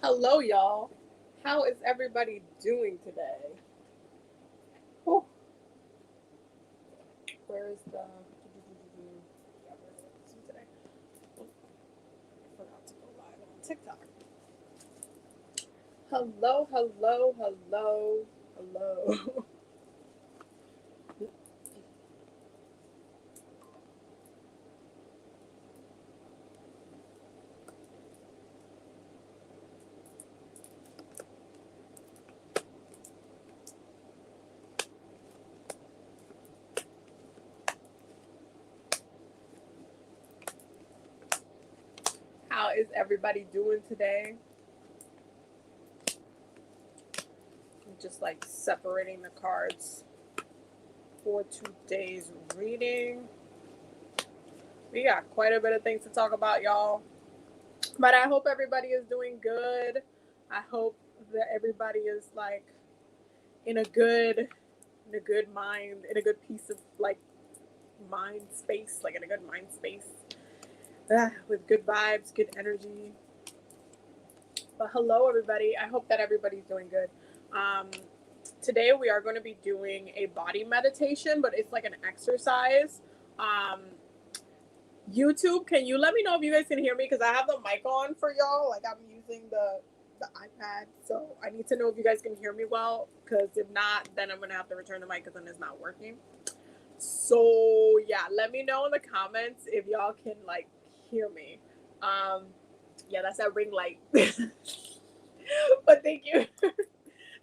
Hello, y'all. How is everybody doing today? Oh, where is the? Yeah, where is it today? Oh, I forgot to go live on TikTok. Hello, hello, hello, hello. How is everybody doing today? I'm just like separating the cards for today's reading. We got quite a bit of things to talk about, y'all. But I hope everybody is doing good. I hope that everybody is like in a good mind, in a good piece of like mind space, like in a good mind space, with good vibes, good energy. But hello, everybody. I hope that everybody's doing good. Today we are going to be doing a body meditation, but it's like an exercise. YouTube, can you let me know if you guys can hear me? Because I have the mic on for y'all. Like I'm using the iPad, so I need to know if you guys can hear me well. Because if not, then I'm gonna have to return the mic because then it's not working. So yeah, let me know in the comments if y'all can like hear me. Yeah, that's that ring light. But thank you.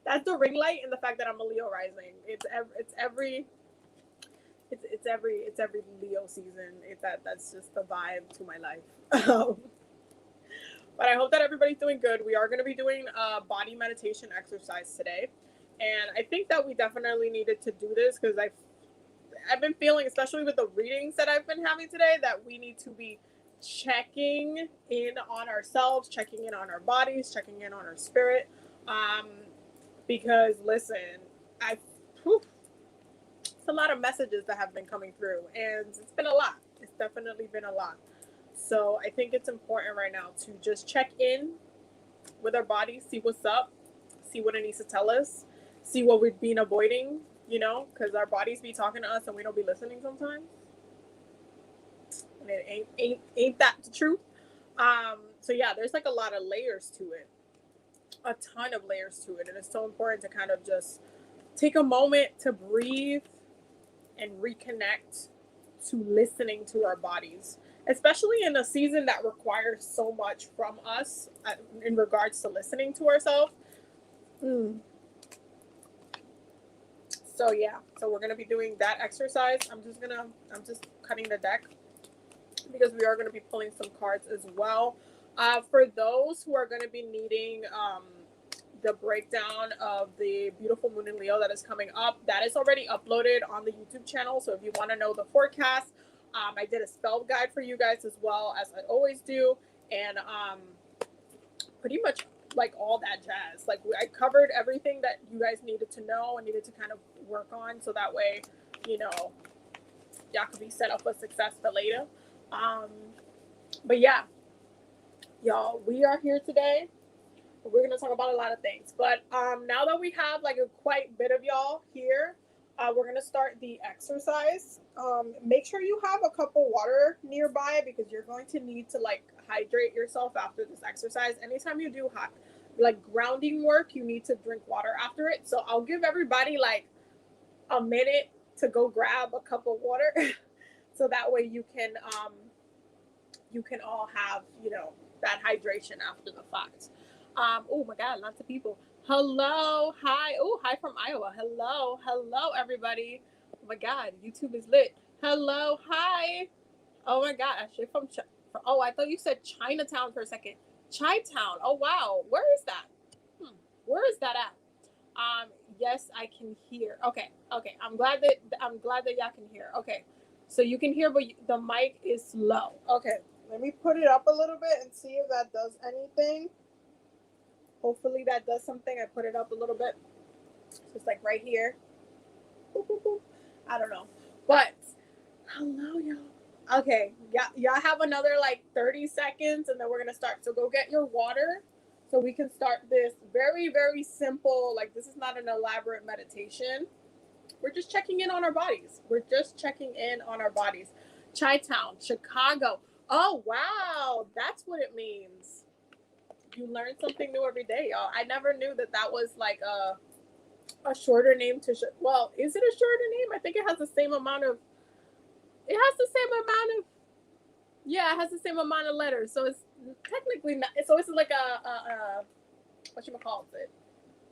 That's the ring light and the fact that I'm a Leo rising. It's every Leo season. That's just the vibe to my life. But I hope that everybody's doing good. We are going to be doing a body meditation exercise today, and I think that we definitely needed to do this because I've been feeling, especially with the readings that I've been having today, that we need to be checking in on ourselves, checking in on our bodies, checking in on our spirit. Because listen, it's a lot of messages that have been coming through, and it's been a lot. It's definitely been a lot. So I think it's important right now to just check in with our body, see what's up, see what it needs to tell us, see what we've been avoiding, because our bodies be talking to us and we don't be listening sometimes. And it ain't that the truth. So yeah, there's like a lot of layers to it, a ton of layers to it, and it's so important to kind of just take a moment to breathe and reconnect to listening to our bodies, especially in a season that requires so much from us in regards to listening to ourselves. So yeah, so we're gonna be doing that exercise. I'm just cutting the deck because we are gonna be pulling some cards as well. For those who are gonna be needing the breakdown of the beautiful moon in Leo that is coming up, that is already uploaded on the YouTube channel. So if you want to know the forecast, I did a spell guide for you guys as well, as I always do, and pretty much like all that jazz. Like I covered everything that you guys needed to know and needed to kind of work on, so that way, y'all could be set up for success for later. But yeah, y'all, we are here today. We're going to talk about a lot of things. But now that we have like a quite bit of y'all here, we're going to start the exercise. Make sure you have a cup of water nearby because you're going to need to like hydrate yourself after this exercise. Anytime you do like grounding work, you need to drink water after it. So I'll give everybody like a minute to go grab a cup of water so that way you can all have, that hydration after the fact. Oh my God, lots of people. Hello, hi. Oh, hi from Iowa. Hello, everybody. Oh my God, YouTube is lit. Hello, hi. Oh my God, actually from oh, I thought you said Chinatown for a second. Chi-town. Oh wow, where is that? Where is that at? Yes, I can hear. Okay. I'm glad that y'all can hear. Okay, so you can hear, but the mic is low. Okay, let me put it up a little bit and see if that does anything. Hopefully that does something. I put it up a little bit. So it's like right here. Boop, boop, boop. I don't know. But hello, y'all. Okay. Yeah, y'all have another like 30 seconds and then we're going to start. So go get your water So we can start this very, very simple, like this is not an elaborate meditation. We're just checking in on our bodies. We're just checking in on our bodies. Chi-town, Chicago. Oh, wow. That's what it means. You learn something new every day, y'all. I never knew that that was like a shorter name to, well, is it a shorter name? I think it has the same amount of, yeah, it has the same amount of letters. So it's technically not, so it's like a what you call it?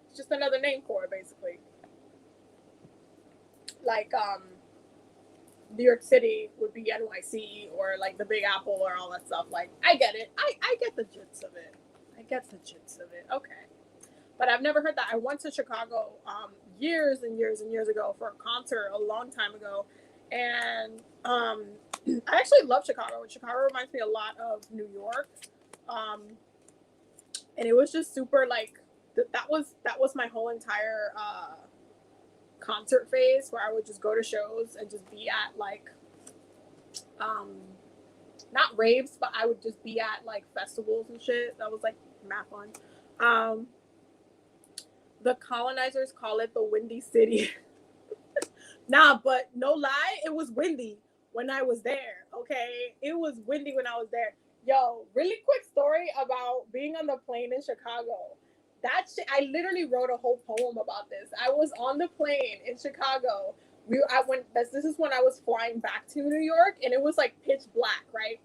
It's just another name for it, basically. Like, New York City would be NYC, or like the Big Apple, or all that stuff. Like, I get it. I get the gist of it. Okay. But I've never heard that. I went to Chicago years and years and years ago for a concert a long time ago. And I actually love Chicago. Chicago reminds me a lot of New York. And it was just super like, that was my whole entire concert phase, where I would just go to shows and just be at like not raves, but I would just be at like festivals and shit. That was like mad fun. The colonizers call it the Windy City. Nah, but no lie, it was windy when I was there. Okay, it was windy when I was there. Yo, really quick story about being on the plane in Chicago. That shit, I literally wrote a whole poem about this. I was on the plane in Chicago. This is when I was flying back to New York, and it was like pitch black, right?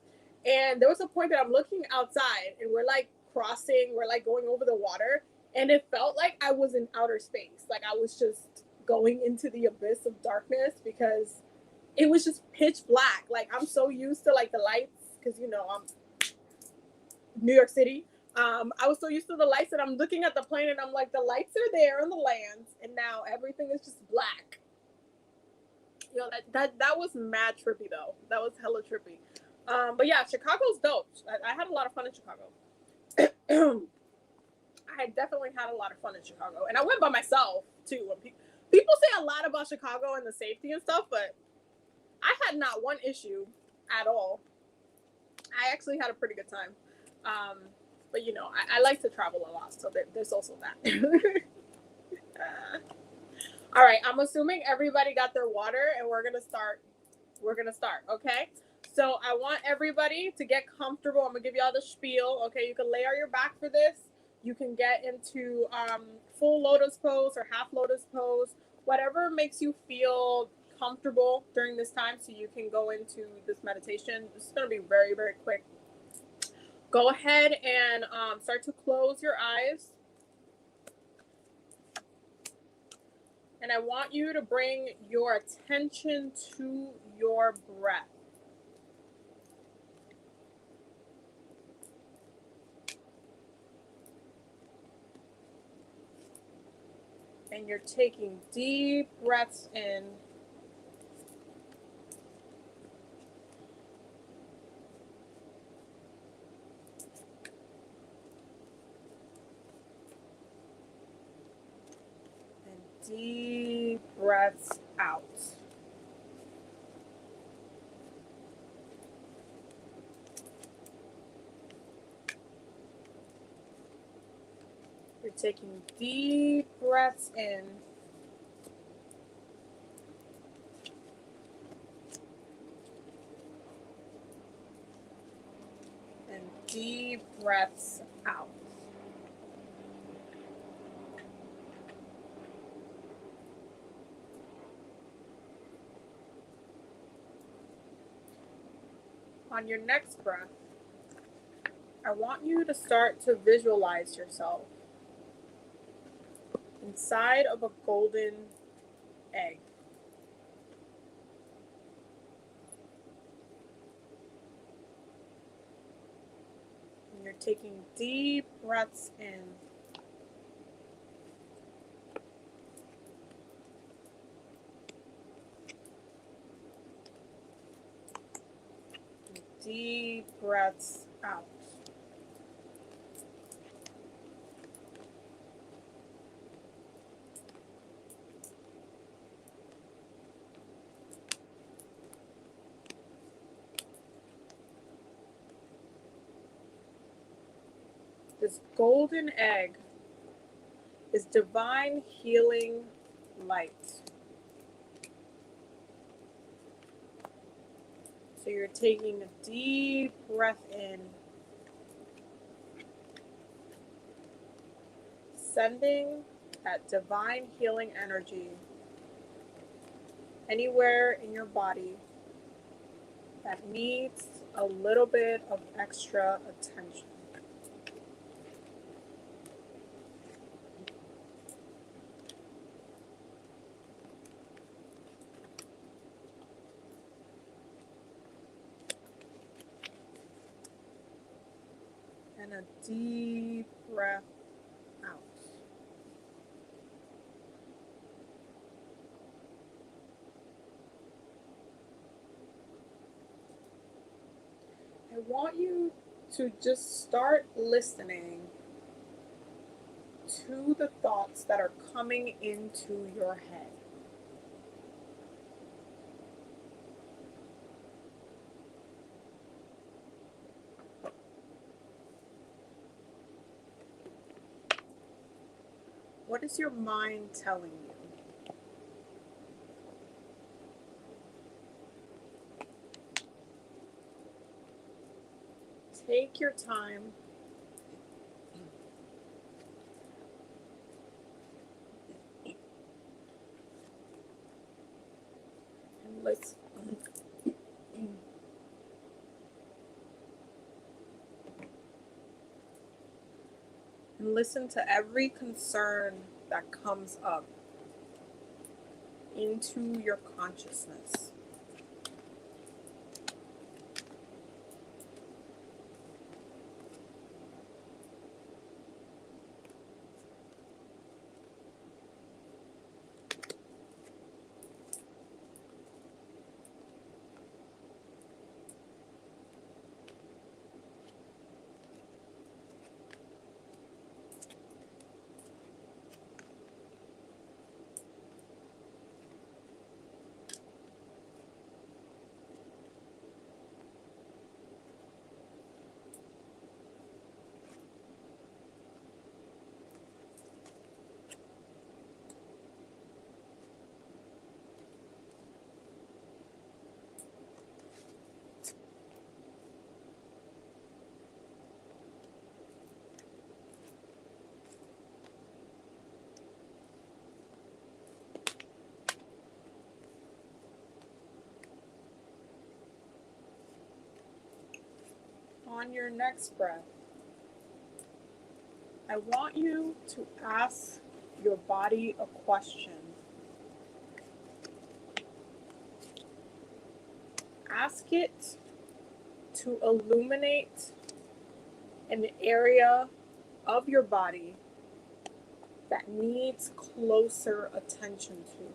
And there was a point that I'm looking outside, and we're like we're like going over the water, and it felt like I was in outer space. Like I was just going into the abyss of darkness, because it was just pitch black. Like I'm so used to like the lights, because I'm New York City. I was so used to the lights that I'm looking at the plane, and I'm like, the lights are there on the lands, and now everything is just black. That was mad trippy though. That was hella trippy. But yeah, Chicago's dope. I had a lot of fun in Chicago. I definitely had a lot of fun in Chicago, and I went by myself too. When people say a lot about Chicago and the safety and stuff, but I had not one issue at all. I actually had a pretty good time. But I like to travel a lot, so there's also that. All right, I'm assuming everybody got their water, and we're gonna start. Okay. So I want everybody to get comfortable. I'm gonna give you all the spiel. Okay, you can lay on your back for this. You can get into full lotus pose or half lotus pose, whatever makes you feel comfortable during this time, so you can go into this meditation. This is gonna be very, very quick. Go ahead and start to close your eyes. And I want you to bring your attention to your breath. And you're taking deep breaths in. And deep breaths out. You're taking deep breaths in. And deep breaths out. On your next breath, I want you to start to visualize yourself inside of a golden egg. And you're taking deep breaths in. And deep breaths out. This golden egg is divine healing light. So you're taking a deep breath in, sending that divine healing energy anywhere in your body that needs a little bit of extra attention. And a deep breath out. I want you to just start listening to the thoughts that are coming into your head. What is your mind telling you? Take your time and listen. And listen to every concern that comes up into your consciousness. On your next breath, I want you to ask your body a question. Ask it to illuminate an area of your body that needs closer attention to.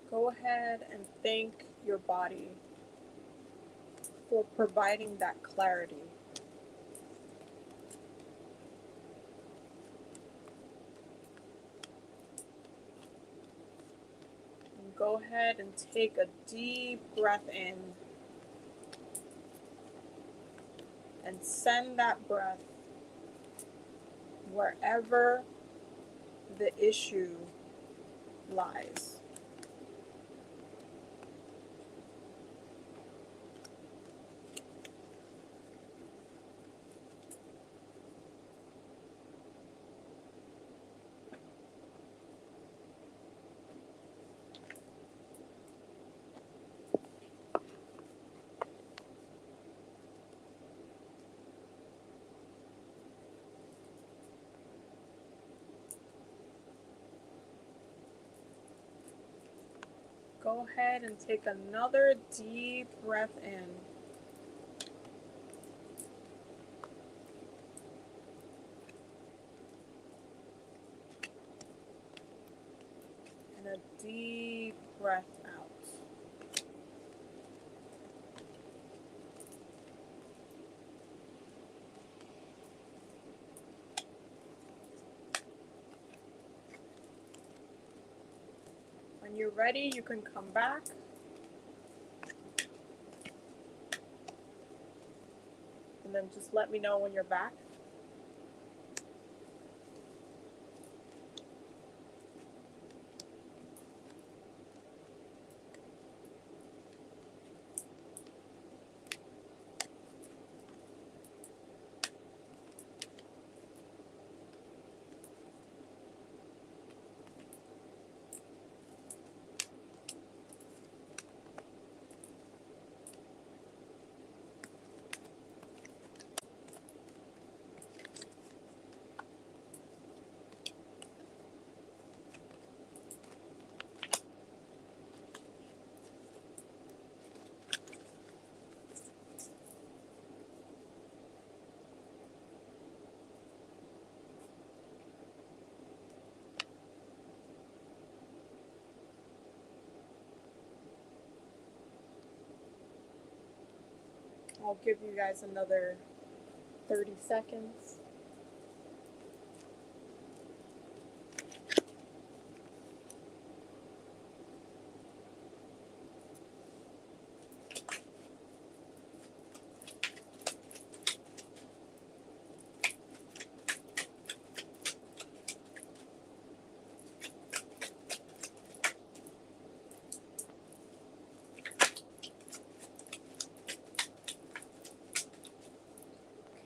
Go ahead and thank your body for providing that clarity. And go ahead and take a deep breath in and send that breath wherever the issue lies. go ahead and take another deep breath in. And a deep breath out. When you're ready, you can come back. And then just let me know when you're back. I'll give you guys another 30 seconds.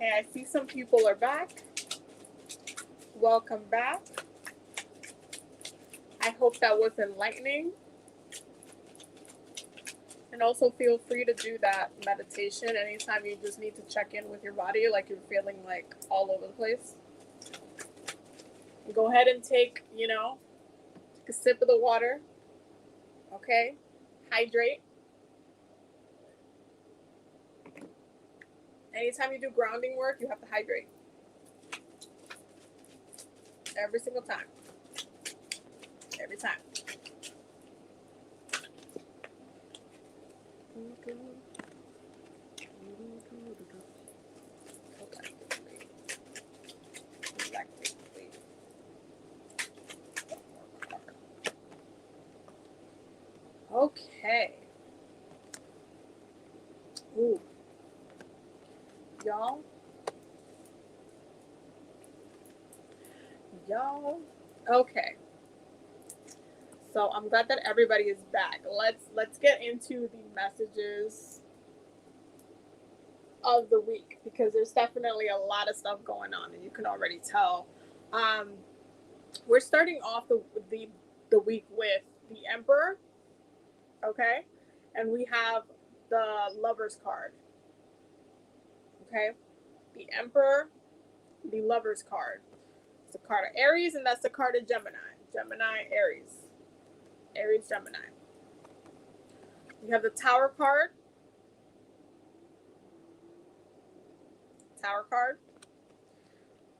Okay, I see some people are back. Welcome back. I hope that was enlightening. And also feel free to do that meditation anytime you just need to check in with your body, like you're feeling like all over the place. Go ahead and take a sip of the water. Okay? Hydrate. Anytime you do grounding work, you have to hydrate. Every single time. Every time. Okay. Ooh. Y'all. Okay. So I'm glad that everybody is back. Let's get into the messages of the week, because there's definitely a lot of stuff going on, and you can already tell. We're starting off the week with the Emperor, okay, and we have the Lover's card, okay, the Emperor, the Lover's card. It's the card of Aries, and that's the card of Gemini, Aries, Gemini. You have the Tower card.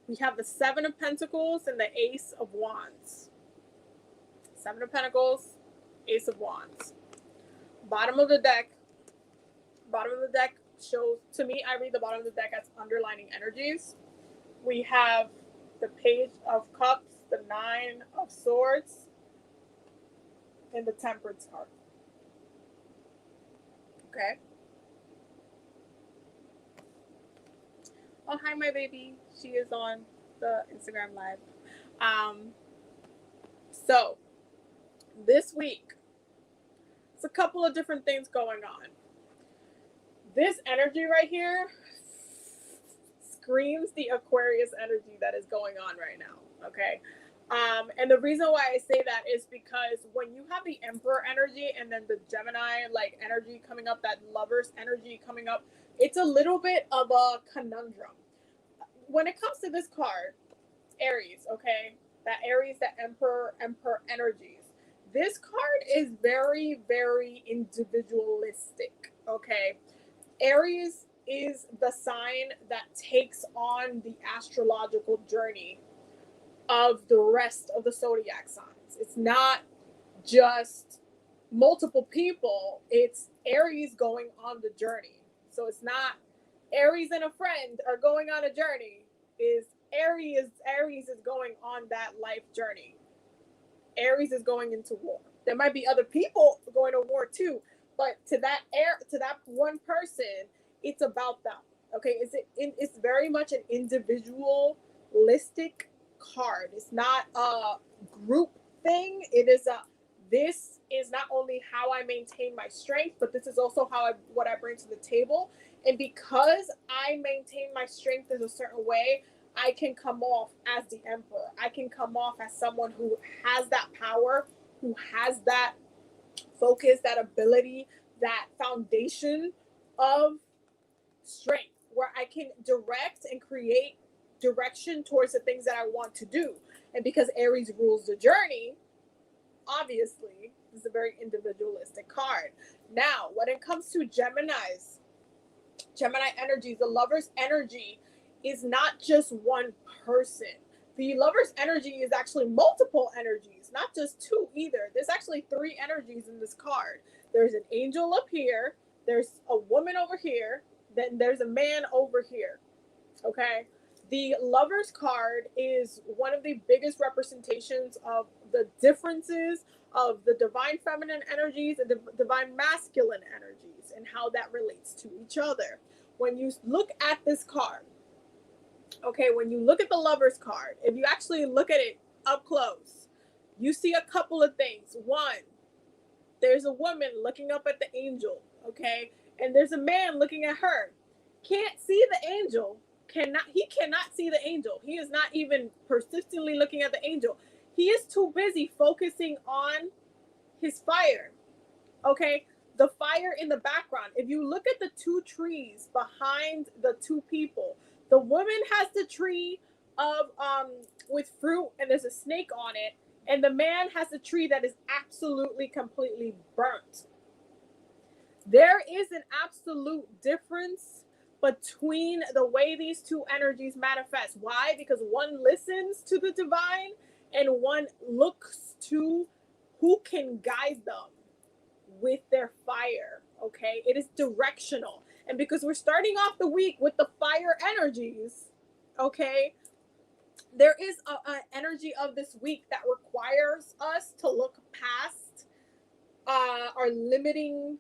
We have the Seven of Pentacles and the Ace of Wands. Seven of Pentacles, Ace of Wands. Bottom of the deck shows, to me, I read the bottom of the deck as underlining energies. We have the Page of Cups, the Nine of Swords, and the Temperance card. Okay. Oh, hi, my baby. She is on the Instagram Live. So, this week, it's a couple of different things going on. This energy right here screams the Aquarius energy that is going on right now, okay? And the reason why I say that is because when you have the Emperor energy and then the Gemini energy coming up, that Lover's energy coming up, it's a little bit of a conundrum. When it comes to this card, Aries, okay? That Aries, that Emperor energies, This card is very, very individualistic, okay? Aries is the sign that takes on the astrological journey of the rest of the zodiac signs. It's not just multiple people, it's Aries going on the journey. So it's not Aries and a friend are going on a journey. Is Aries is going on that life journey. Aries is going into war. There might be other people going to war too, but to that one person, it's about them. Okay, it's very much an individualistic card. It's not a group thing. It is a this is not only how I maintain my strength, but this is also what I bring to the table. And because I maintain my strength in a certain way, I can come off as the emperor. I can come off as someone who has that power, who has that focus, that ability, that foundation of strength, where I can direct and create direction towards the things that I want to do. And because Aries rules the journey, obviously, this is a very individualistic card. Now, when it comes to Gemini energy, the lover's energy is not just one person. The lover's energy is actually multiple energies, not just two either. There's actually three energies in this card. There's an angel up here, there's a woman over here, then there's a man over here. Okay? The lover's card is one of the biggest representations of the differences of the divine feminine energies and the divine masculine energies and how that relates to each other. When you look at this card, okay, when you look at the lover's card, if you actually look at it up close, you see a couple of things. One, there's a woman looking up at the angel, okay? And there's a man looking at her. Can't see the angel. He cannot see the angel. He is not even persistently looking at the angel. He is too busy focusing on his fire, okay? The fire in the background. If you look at the two trees behind the two people, the woman has the tree of with fruit and there's a snake on it, and the man has the tree that is absolutely completely burnt. There is an absolute difference between the way these two energies manifest. Why? Because one listens to the divine and one looks to who can guide them with their fire. Okay, it is directional. And because we're starting off the week with the fire energies, okay, there is an energy of this week that requires us to look past our limiting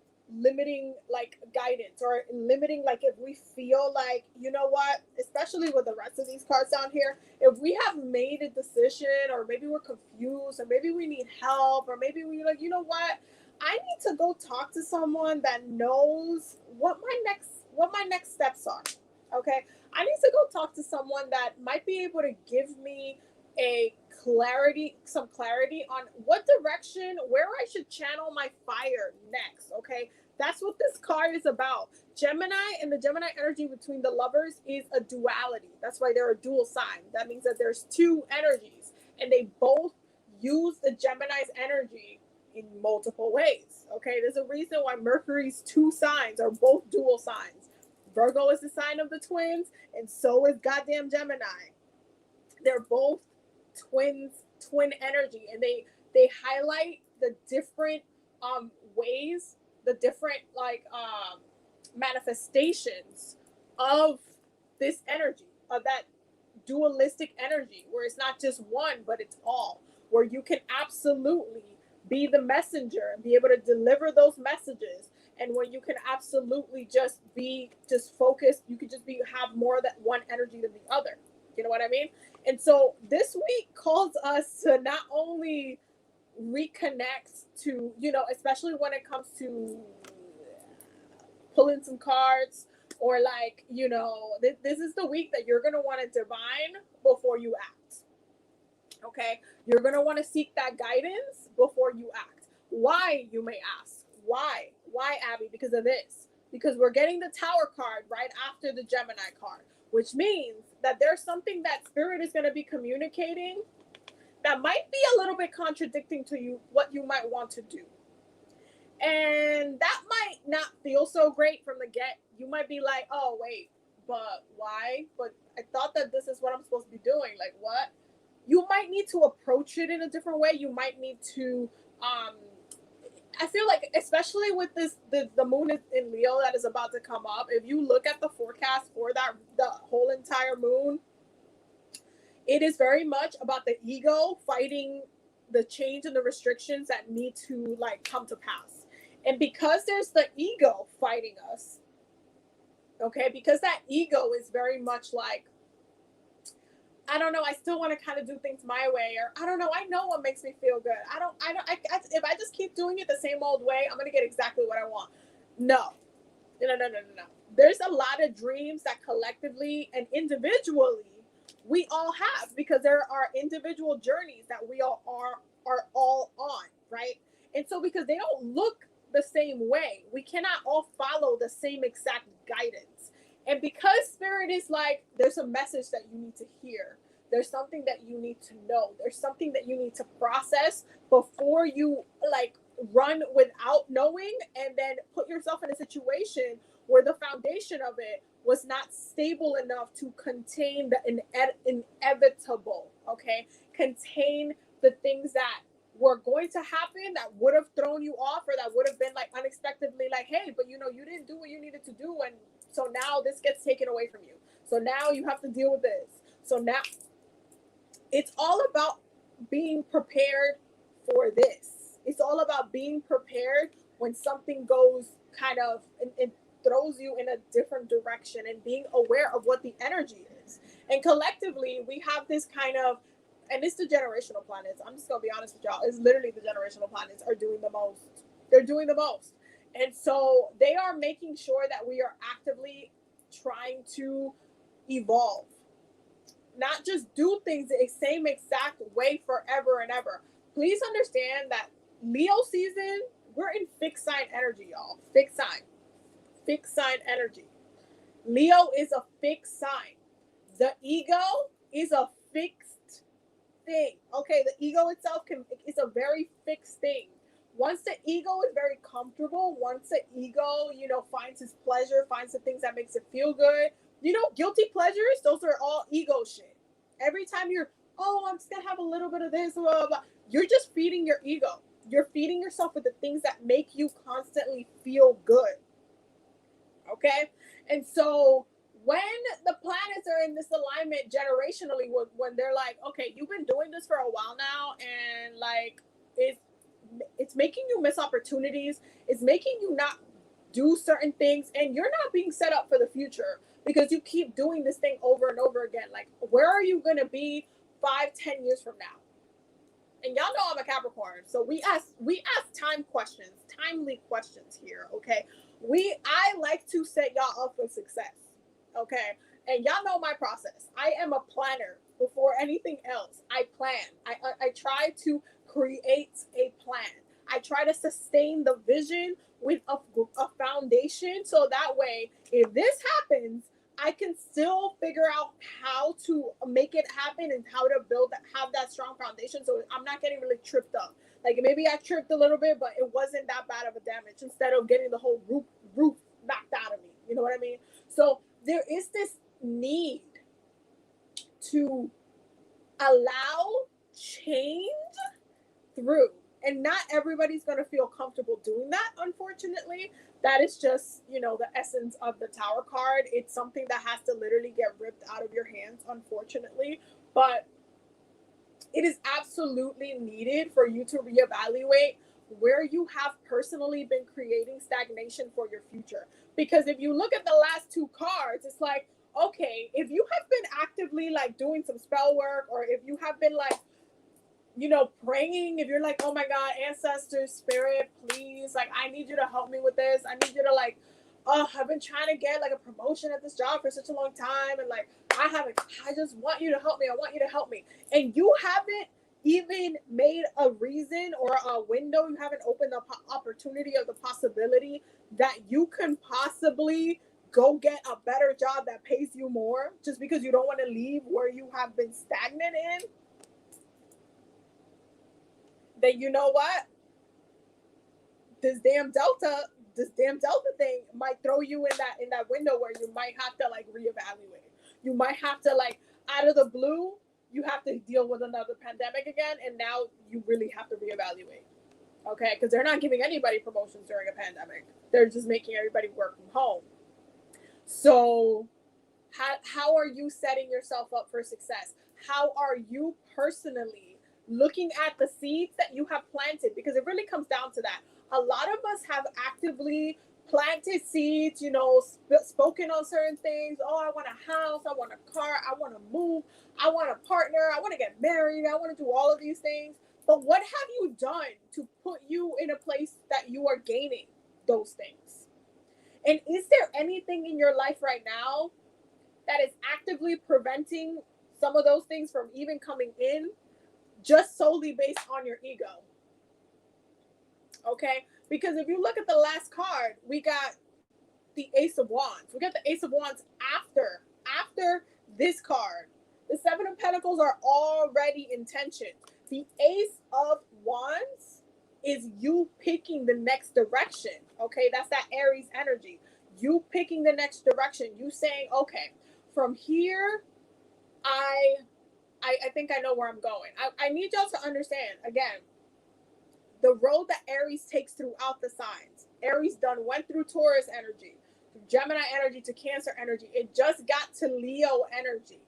like guidance, or limiting, like if we feel like, you know what, especially with the rest of these cards down here, if we have made a decision, or maybe we're confused, or maybe we need help, or maybe we like, you know what, I need to go talk to someone that knows what my next steps are. Okay, I need to go talk to someone that might be able to give me some clarity on what direction, where I should channel my fire next. Okay, that's what this card is about. Gemini and the Gemini energy between the lovers is a duality. That's why they're a dual sign. That means that there's two energies, and they both use the Gemini's energy in multiple ways. Okay, there's a reason why Mercury's two signs are both dual signs. Virgo is the sign of the twins, and so is goddamn Gemini. They're both twin energy, and they highlight the different ways, the different manifestations of this energy, of that dualistic energy, where it's not just one but it's all, where you can absolutely be the messenger and be able to deliver those messages, and when you can absolutely just focused, you could just have more of that one energy than the other. You know what I mean? And so this week calls us to not only reconnect to, especially when it comes to pulling some cards, or this is the week that you're going to want to divine before you act. Okay? You're going to want to seek that guidance before you act. Why, you may ask? Why? Why, Abby? Because of this. Because we're getting the Tower card right after the Gemini card, which means that there's something that Spirit is going to be communicating that might be a little bit contradicting to you, what you might want to do. And that might not feel so great from the get. You might be like, oh, wait, but why? But I thought that this is what I'm supposed to be doing. Like, what? You might need to approach it in a different way. You might need to, I feel like, especially with this, the moon in Leo that is about to come up, if you look at the forecast for that, the whole entire moon, it is very much about the ego fighting the change and the restrictions that need to like come to pass. And because there's the ego fighting us, okay, because that ego is very much like, I don't know, I still want to kind of do things my way, or I don't know, I know what makes me feel good. If I just keep doing it the same old way, I'm going to get exactly what I want. No. There's a lot of dreams that collectively and individually we all have, because there are individual journeys that we all are all on, right? And so because they don't look the same way, we cannot all follow the same exact guidance. And because Spirit is like, there's a message that you need to hear, there's something that you need to know, there's something that you need to process before you like run without knowing, and then put yourself in a situation where the foundation of it was not stable enough to contain the inevitable, okay? Contain the things that were going to happen that would have thrown you off, or that would have been like unexpectedly like, hey, but you know, you didn't do what you needed to do, and so now this gets taken away from you. So now you have to deal with this. So now it's all about being prepared for this. It's all about being prepared when something goes kind of and throws you in a different direction, and being aware of what the energy is. And collectively, we have this kind of, and it's the generational planets. I'm just going to be honest with y'all. It's literally the generational planets are doing the most. They're doing the most. And so they are making sure that we are actively trying to evolve. Not just do things the same exact way forever and ever. Please understand that Leo season, we're in fixed sign energy, y'all. Fixed sign. Fixed sign energy. Leo is a fixed sign. The ego is a fixed thing. Okay, the ego itself is a very fixed thing. Once the ego is very comfortable, once the ego, you know, finds its pleasure, finds the things that makes it feel good, you know, guilty pleasures, those are all ego shit. Every time you're, oh, I'm just gonna have a little bit of this, blah, blah, blah, you're just feeding your ego. You're feeding yourself with the things that make you constantly feel good. Okay? And so when the planets are in this alignment generationally, when they're like, okay, you've been doing this for a while now, and like it's making you miss opportunities, it's making you not do certain things, and you're not being set up for the future because you keep doing this thing over and over again. Like, where are you going to be 5-10 years from now? And y'all know I'm a Capricorn, so we ask timely questions here, okay? I like to set y'all up for success, okay? And y'all know my process. I am a planner before anything else. I plan. I try to create a plan. I try to sustain the vision with a foundation, so that way, if this happens, I can still figure out how to make it happen and how to have that strong foundation, so I'm not getting really tripped up. Like, maybe I tripped a little bit, but it wasn't that bad of a damage, instead of getting the whole roof knocked out of me. You know what I mean? So there is this need to allow change through. And not everybody's going to feel comfortable doing that, unfortunately. That is just, you know, the essence of the Tower card. It's something that has to literally get ripped out of your hands, unfortunately. But it is absolutely needed for you to reevaluate where you have personally been creating stagnation for your future. Because if you look at the last two cards, it's like, okay, if you have been actively like doing some spell work, or if you have been like, you know, praying, if you're like, oh my God, ancestors, spirit, please, like, I need you to help me with this. I need you to like, oh, I've been trying to get like a promotion at this job for such a long time. And like, I just want you to help me. I want you to help me. And you haven't even made a reason or a window. You haven't opened the opportunity of the possibility that you can possibly go get a better job that pays you more, just because you don't want to leave where you have been stagnant in. then you know what? This damn Delta thing might throw you in that window where you might have to like reevaluate. You might have to like out of the blue, you have to deal with another pandemic again, and now you really have to reevaluate. Okay, because they're not giving anybody promotions during a pandemic. They're just making everybody work from home. So how are you setting yourself up for success? How are you personally looking at the seeds that you have planted? Because it really comes down to that. A lot of us have actively planted seeds, you know, spoken on certain things. Oh, I want a house, I want a car, I want to move, I want a partner, I want to get married, I want to do all of these things. But what have you done to put you in a place that you are gaining those things? And is there anything in your life right now that is actively preventing some of those things from even coming in, just solely based on your ego? Okay? Because if you look at the last card, we got the Ace of Wands. We got the Ace of Wands after this card. The Seven of Pentacles are already in tension. The Ace of Wands is you picking the next direction. Okay? That's that Aries energy. You picking the next direction. You saying, okay, from here, I think I know where I'm going. I need y'all to understand, again, the road that Aries takes throughout the signs. Aries went through Taurus energy, through Gemini energy, to Cancer energy. It just got to Leo energy.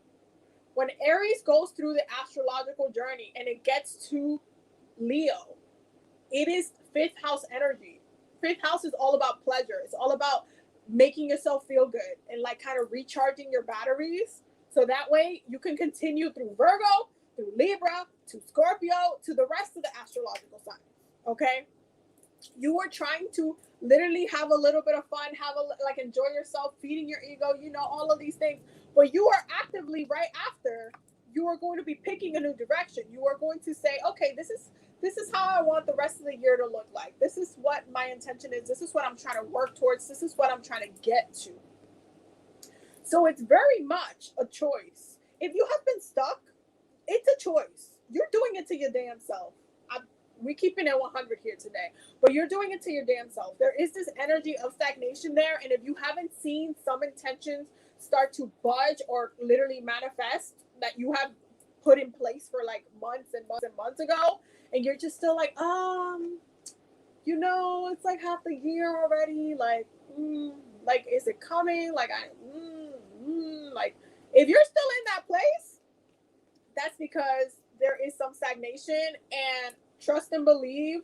When Aries goes through the astrological journey and it gets to Leo, it is fifth house energy. Fifth house is all about pleasure. It's all about making yourself feel good and like kind of recharging your batteries. So that way you can continue through Virgo, through Libra, to Scorpio, to the rest of the astrological signs. Okay? You are trying to literally have a little bit of fun, like enjoy yourself, feeding your ego, you know, all of these things. But you are actively right after, you are going to be picking a new direction. You are going to say, okay, this is how I want the rest of the year to look like. This is what my intention is. This is what I'm trying to work towards. This is what I'm trying to get to. So it's very much a choice. If you have been stuck, it's a choice. You're doing it to your damn self. We're keeping it 100 here today, but you're doing it to your damn self. There is this energy of stagnation there, and if you haven't seen some intentions start to budge or literally manifest that you have put in place for like months and months and months ago, and you're just still like, you know, it's like half the year already. Like, like, is it coming? Like, like, if you're still in that place, that's because there is some stagnation, and trust and believe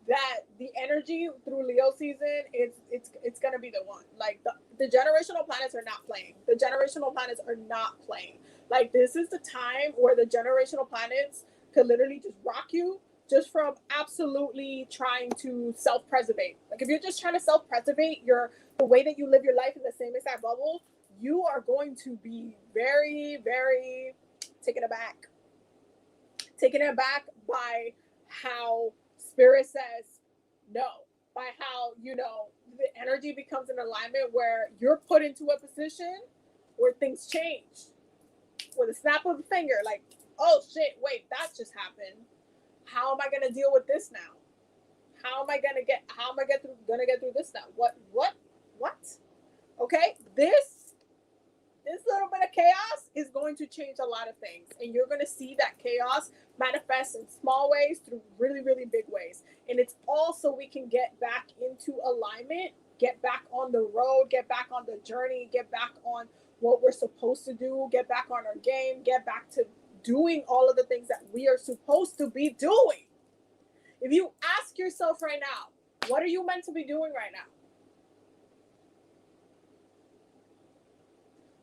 that the energy through Leo season it's gonna be the one. Like the generational planets are not playing. The generational planets are not playing. Like this is the time where the generational planets could literally just rock you just from absolutely trying to self-preservate. Like if you're just trying to self-preservate the way that you live your life in the same exact bubble, you are going to be very, very taken aback. Taken aback by how spirit says no, by how, you know, the energy becomes an alignment where you're put into a position where things change with a snap of a finger. Like, oh shit, wait, that just happened. How am I gonna deal with this now? How am I gonna get through this now? What? Okay, this little bit of chaos is going to change a lot of things, and you're going to see that chaos manifest in small ways through really, really big ways. And it's all so we can get back into alignment, get back on the road, get back on the journey, get back on what we're supposed to do, get back on our game, get back to doing all of the things that we are supposed to be doing. If you ask yourself right now, what are you meant to be doing right now?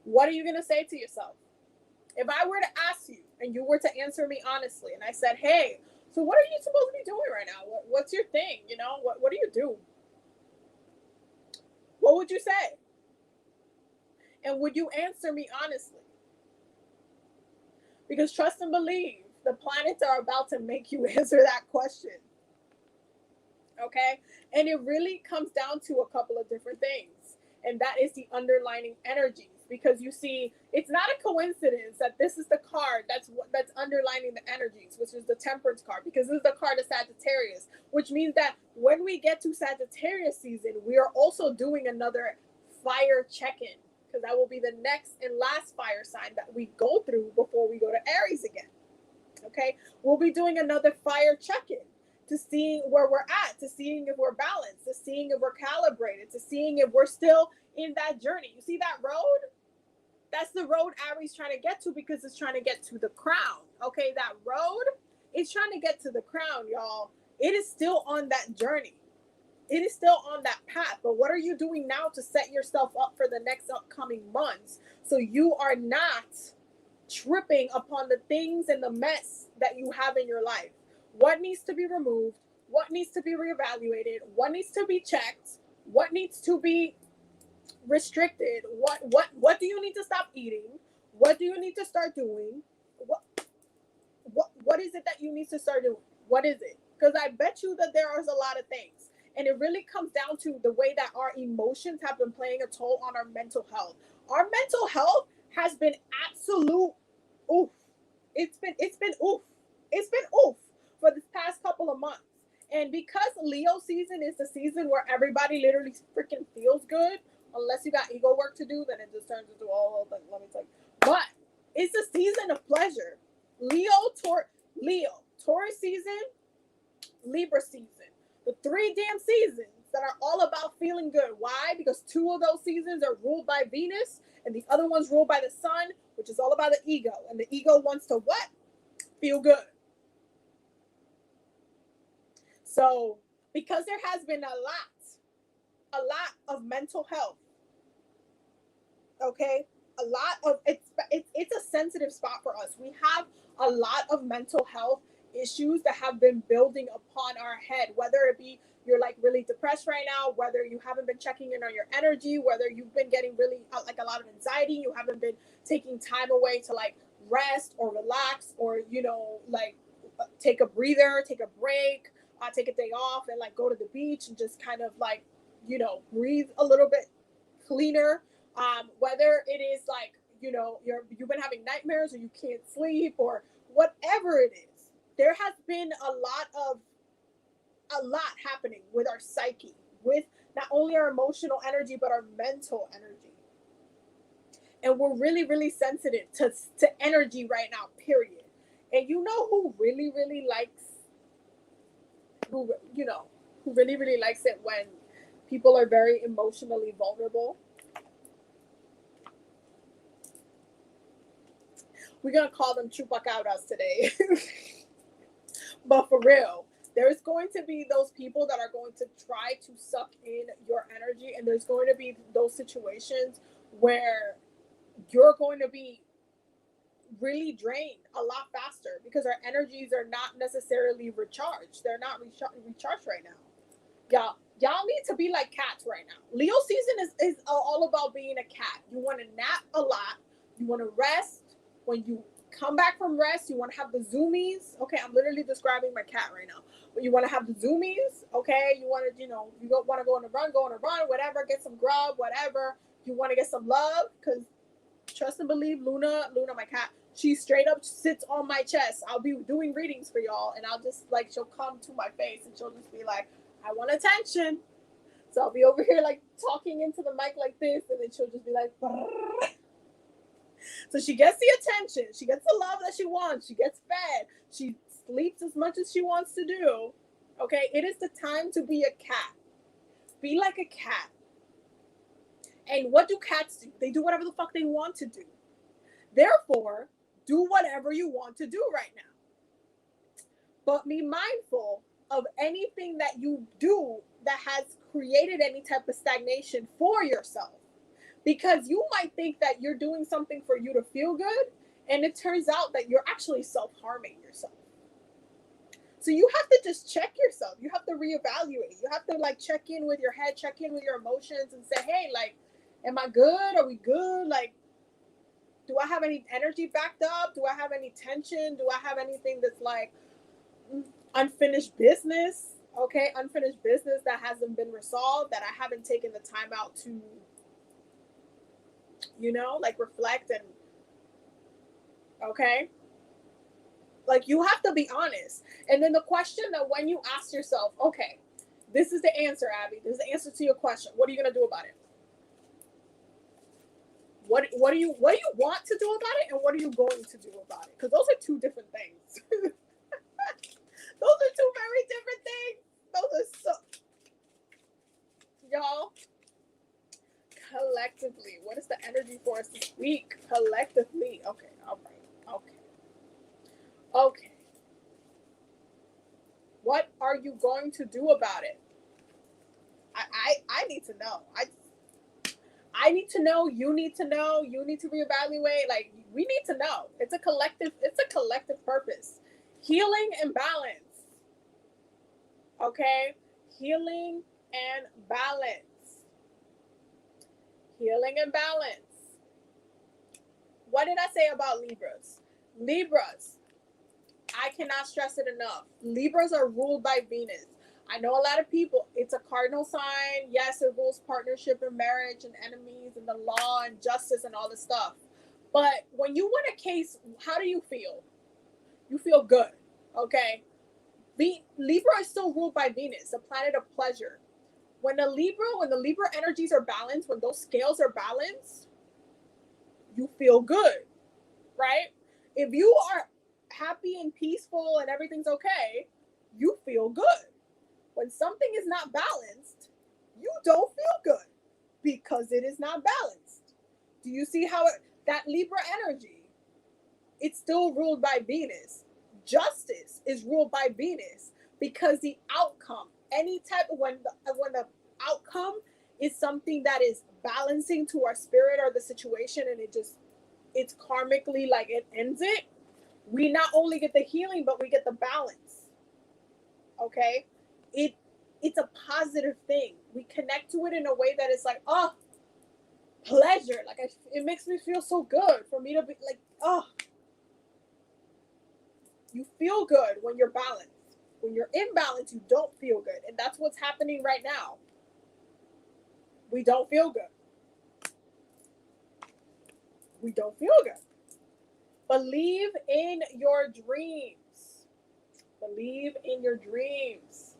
What are you going to say to yourself? If I were to ask you and you were to answer me honestly, and I said, hey, so what are you supposed to be doing right now? What's your thing? You know, what do you do? What would you say? And would you answer me honestly? Because trust and believe, the planets are about to make you answer that question. Okay? And it really comes down to a couple of different things. And that is the underlining energies. because you see, it's not a coincidence that this is the card that's underlining the energies, which is the Temperance card, because this is the card of Sagittarius, which means that when we get to Sagittarius season, we are also doing another fire check-in, because that will be the next and last fire sign that we go through before we go to Aries again. Okay, we'll be doing another fire check-in to seeing where we're at, to seeing if we're balanced, to seeing if we're calibrated, to seeing if we're still in that journey. You see that road? That's the road Aries trying to get to, because it's trying to get to the crown. Okay, that road is trying to get to the crown, y'all. It is still on that journey. It is still on that path. But what are you doing now to set yourself up for the next upcoming months, so you are not tripping upon the things and the mess that you have in your life? What needs to be removed? What needs to be reevaluated? What needs to be checked? What needs to be restricted? What do you need to stop eating? What do you need to start doing? What is it that you need to start doing? What is it? Because I bet you that there is a lot of things. And it really comes down to the way that our emotions have been playing a toll on our mental health. Our mental health has been absolute oof. It's been oof. It's been oof for this past couple of months. And because Leo season is the season where everybody literally freaking feels good, unless you got ego work to do, then it just turns into all of let me tell you. But it's a season of pleasure. Taurus season, Libra season. The 3 damn seasons that are all about feeling good. Why? Because 2 of those seasons are ruled by Venus, and the other one's ruled by the sun, which is all about the ego. And the ego wants to what? Feel good. So, because there has been a lot of mental health, okay? A lot of, it's a sensitive spot for us. We have a lot of mental health issues that have been building upon our head, whether it be you're like really depressed right now, whether you haven't been checking in on your energy, whether you've been getting really like a lot of anxiety, you haven't been taking time away to like rest or relax, or like take a breather, take a break, take a day off and like go to the beach and just kind of like breathe a little bit cleaner. Whether it is like you've been having nightmares, or you can't sleep, or whatever it is, there has been a lot happening with our psyche, with not only our emotional energy but our mental energy. And we're really, really sensitive to energy right now, period. And who really, really likes who really, really likes it when people are very emotionally vulnerable? We're gonna call them chupacabras today. But for real, there's going to be those people that are going to try to suck in your energy, and there's going to be those situations where you're going to be really drained a lot faster because our energies are not necessarily recharged. They're not recharged right now. Y'all need to be like cats right now. Leo season is all about being a cat. You want to nap a lot. You want to rest. When you come back from rest, you want to have the zoomies. Okay, I'm literally describing my cat right now. But you want to have the zoomies. Okay, you want to, you want to go on a run, whatever. Get some grub, whatever. You want to get some love, because trust and believe, Luna, my cat, she straight up sits on my chest. I'll be doing readings for y'all, and I'll just like, she'll come to my face and she'll just be like, I want attention. So I'll be over here like talking into the mic like this, and then she'll just be like, brrr. So she gets the attention. She gets the love that she wants. She gets fed. She sleeps as much as she wants to do. Okay, it is the time to be a cat. Be like a cat. And what do cats do? They do whatever the fuck they want to do. Therefore, do whatever you want to do right now. But be mindful of anything that you do that has created any type of stagnation for yourself. Because you might think that you're doing something for you to feel good, and it turns out that you're actually self-harming yourself. So you have to just check yourself. You have to reevaluate. You have to like check in with your head, check in with your emotions, and say, hey, like, am I good? Are we good? Like, do I have any energy backed up? Do I have any tension? Do I have anything that's like unfinished business? Okay, unfinished business that hasn't been resolved, that I haven't taken the time out to you know, like reflect and, okay? Like you have to be honest. And then the question that when you ask yourself, okay, this is the answer, Abby. This is the answer to your question. What are you going to do about it? What do you want to do about it, and what are you going to do about it? Because those are two different things. Those are two very different things. Those are so, y'all. Collectively, what is the energy for us this week? Collectively, okay, all right, okay. What are you going to do about it? I need to know. I need to know. You need to know. You need to reevaluate. Like we need to know. It's a collective purpose. Healing and balance. Okay? Healing and balance. Healing and balance. What did I say about Libras? Libras, I cannot stress it enough. Libras are ruled by Venus. I know a lot of people, it's a cardinal sign. Yes, it rules partnership and marriage and enemies and the law and justice and all this stuff. But when you win a case, how do you feel? You feel good, okay? Libra is still ruled by Venus, the planet of pleasure. When the Libra energies are balanced, when those scales are balanced, you feel good, right? If you are happy and peaceful and everything's okay, you feel good. When something is not balanced, you don't feel good because it is not balanced. Do you see how that Libra energy, it's still ruled by Venus. Justice is ruled by Venus because the outcome, any type of when the outcome is something that is balancing to our spirit or the situation, and it's karmically like it ends it, we not only get the healing, but we get the balance. Okay? It's a positive thing. We connect to it in a way that it's like, oh, pleasure. Like it makes me feel so good for me to be like, oh. You feel good when you're balanced. When you're imbalance, you don't feel good. And that's what's happening right now. We don't feel good. We don't feel good. Believe in your dreams. Believe in your dreams.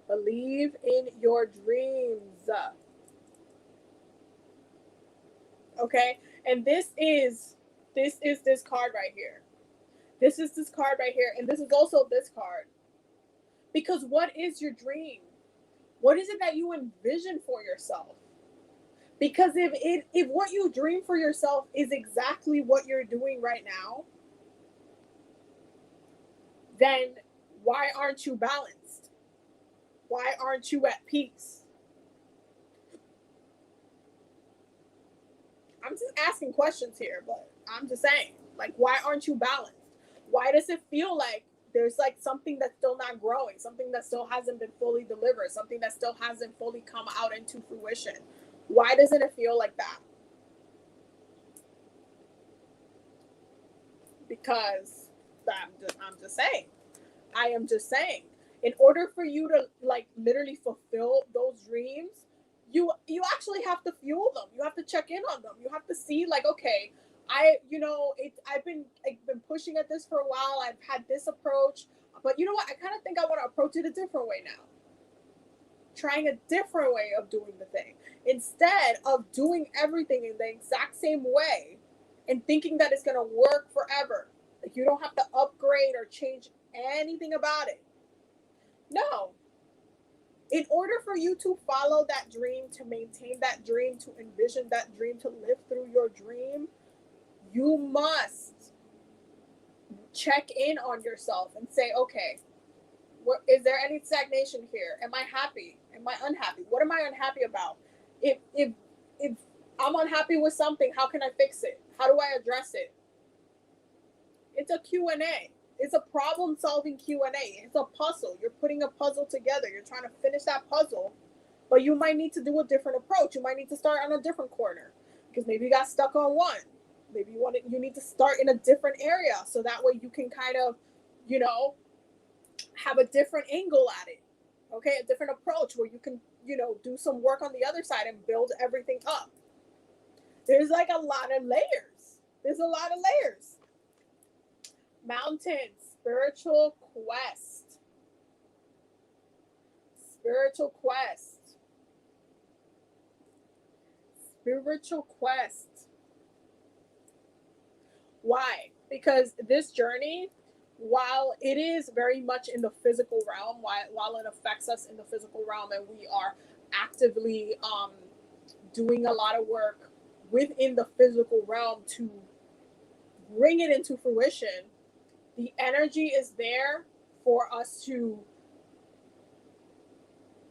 Believe in your dreams. Okay? And this is this card right here. This is this card right here. And this is also this card. Because what is your dream? What is it that you envision for yourself? Because if what you dream for yourself is exactly what you're doing right now, then why aren't you balanced? Why aren't you at peace? I'm just asking questions here, but I'm just saying, like, why aren't you balanced? Why does it feel like there's like something that's still not growing, something that still hasn't been fully delivered, something that still hasn't fully come out into fruition? Why doesn't it feel like that? Because I'm just saying. I am just saying. In order for you to like literally fulfill those dreams, you actually have to fuel them. You have to check in on them. You have to see like, okay, I've been pushing at this for a while. I've had this approach, but you know what? I kind of think I want to approach it a different way now. Trying a different way of doing the thing instead of doing everything in the exact same way and thinking that it's going to work forever. Like you don't have to upgrade or change anything about it. No. In order for you to follow that dream, to maintain that dream, to envision that dream, to live through your dream, you must check in on yourself and say, okay, is there any stagnation here? Am I happy? Am I unhappy? What am I unhappy about? If I'm unhappy with something, how can I fix it? How do I address it? It's a Q&A. It's a problem-solving Q&A. It's a puzzle. You're putting a puzzle together. You're trying to finish that puzzle, but you might need to do a different approach. You might need to start on a different corner because maybe you got stuck on one. Maybe you need to start in a different area so that way you can kind of, have a different angle at it. Okay, a different approach where you can, do some work on the other side and build everything up. There's like a lot of layers. There's a lot of layers. Mountain, spiritual quest. Spiritual quest. Spiritual quest. Why? Because this journey, while it is very much in the physical realm, while it affects us in the physical realm, and we are actively doing a lot of work within the physical realm to bring it into fruition, the energy is there for us to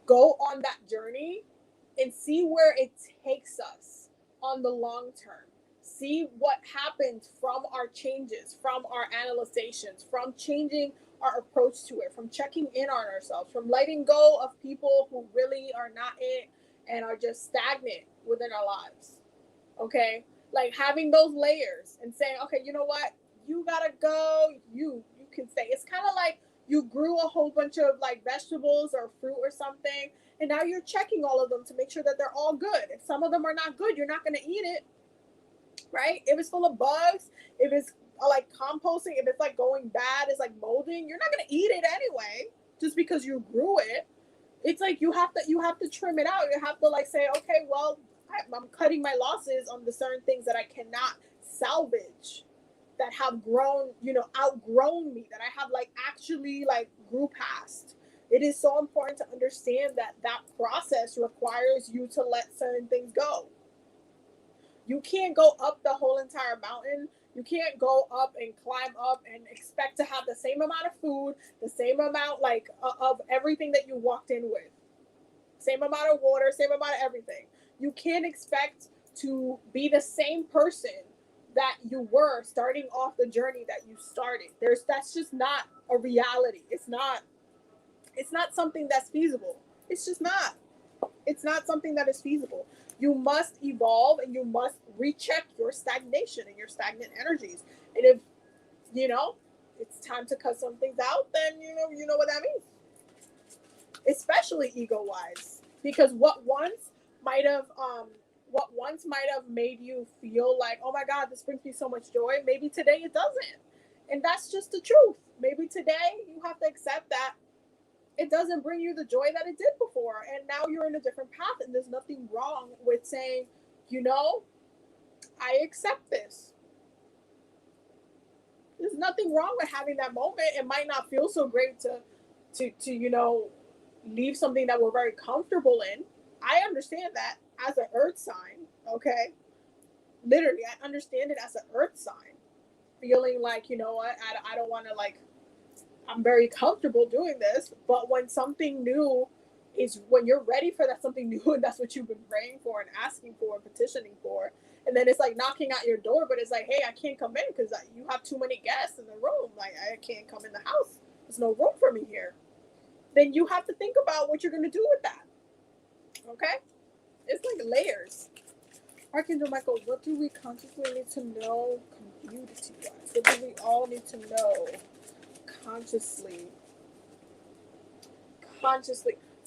go on that journey and see where it takes us on the long term. See what happens from our changes, from our analyzations, from changing our approach to it, from checking in on ourselves, from letting go of people who really are not it and are just stagnant within our lives. Okay? Like having those layers and saying, okay, you know what? You gotta go. You can stay. It's kind of like you grew a whole bunch of like vegetables or fruit or something, and now you're checking all of them to make sure that they're all good. If some of them are not good, you're not gonna eat it, right? If it's full of bugs, if it's like composting, if it's like going bad, it's like molding, you're not gonna eat it anyway, just because you grew it. It's like you have to trim it out. You have to like say, okay, well, I'm cutting my losses on the certain things that I cannot salvage, that have grown, outgrown me, that I have like actually like grew past. It is so important to understand that that process requires you to let certain things go. You can't go up the whole entire mountain. You can't go up and climb up and expect to have the same amount of food, the same amount like of everything that you walked in with. Same amount of water, same amount of everything. You can't expect to be the same person that you were starting off the journey that you started. That's just not a reality. It's not something that's feasible. It's just not. It's not something that is feasible. You must evolve and you must recheck your stagnation and your stagnant energies. And if, you know, it's time to cut some things out, then you know what that means. Especially ego wise. Because what once might have made you feel like, oh my God, this brings me so much joy, maybe today it doesn't. And that's just the truth. Maybe today you have to accept that it doesn't bring you the joy that it did before. And now you're in a different path, and there's nothing wrong with saying, I accept this. There's nothing wrong with having that moment. It might not feel so great to leave something that we're very comfortable in. I understand that as an earth sign, okay? Literally, I understand it as an earth sign. Feeling like, you know what, I don't want to, like, I'm very comfortable doing this. But when something new when you're ready for that something new, and that's what you've been praying for and asking for and petitioning for, and then it's like knocking at your door, but it's like, hey, I can't come in because you have too many guests in the room. Like, I can't come in the house. There's no room for me here. Then you have to think about what you're going to do with that. Okay? It's like layers. Archangel Michael, what do we consciously need to know community-wise? What do we all need to know consciously?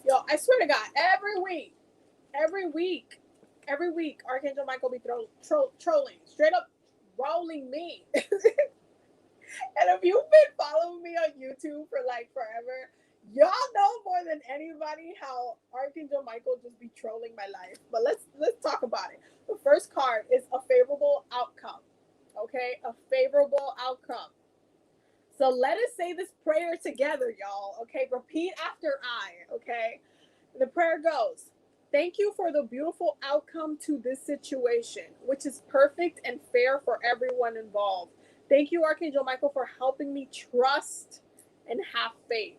Yo, I swear to God, every week, Archangel Michael be trolling, straight up rolling me. And if you've been following me on YouTube for like forever, y'all know more than anybody how Archangel Michael just be trolling my life. But let's talk about it. The first card is a favorable outcome. Okay, a favorable outcome. So let us say this prayer together, y'all. Okay, repeat after I. Okay, the prayer goes: thank you for the beautiful outcome to this situation, which is perfect and fair for everyone involved. Thank you, Archangel Michael, for helping me trust and have faith.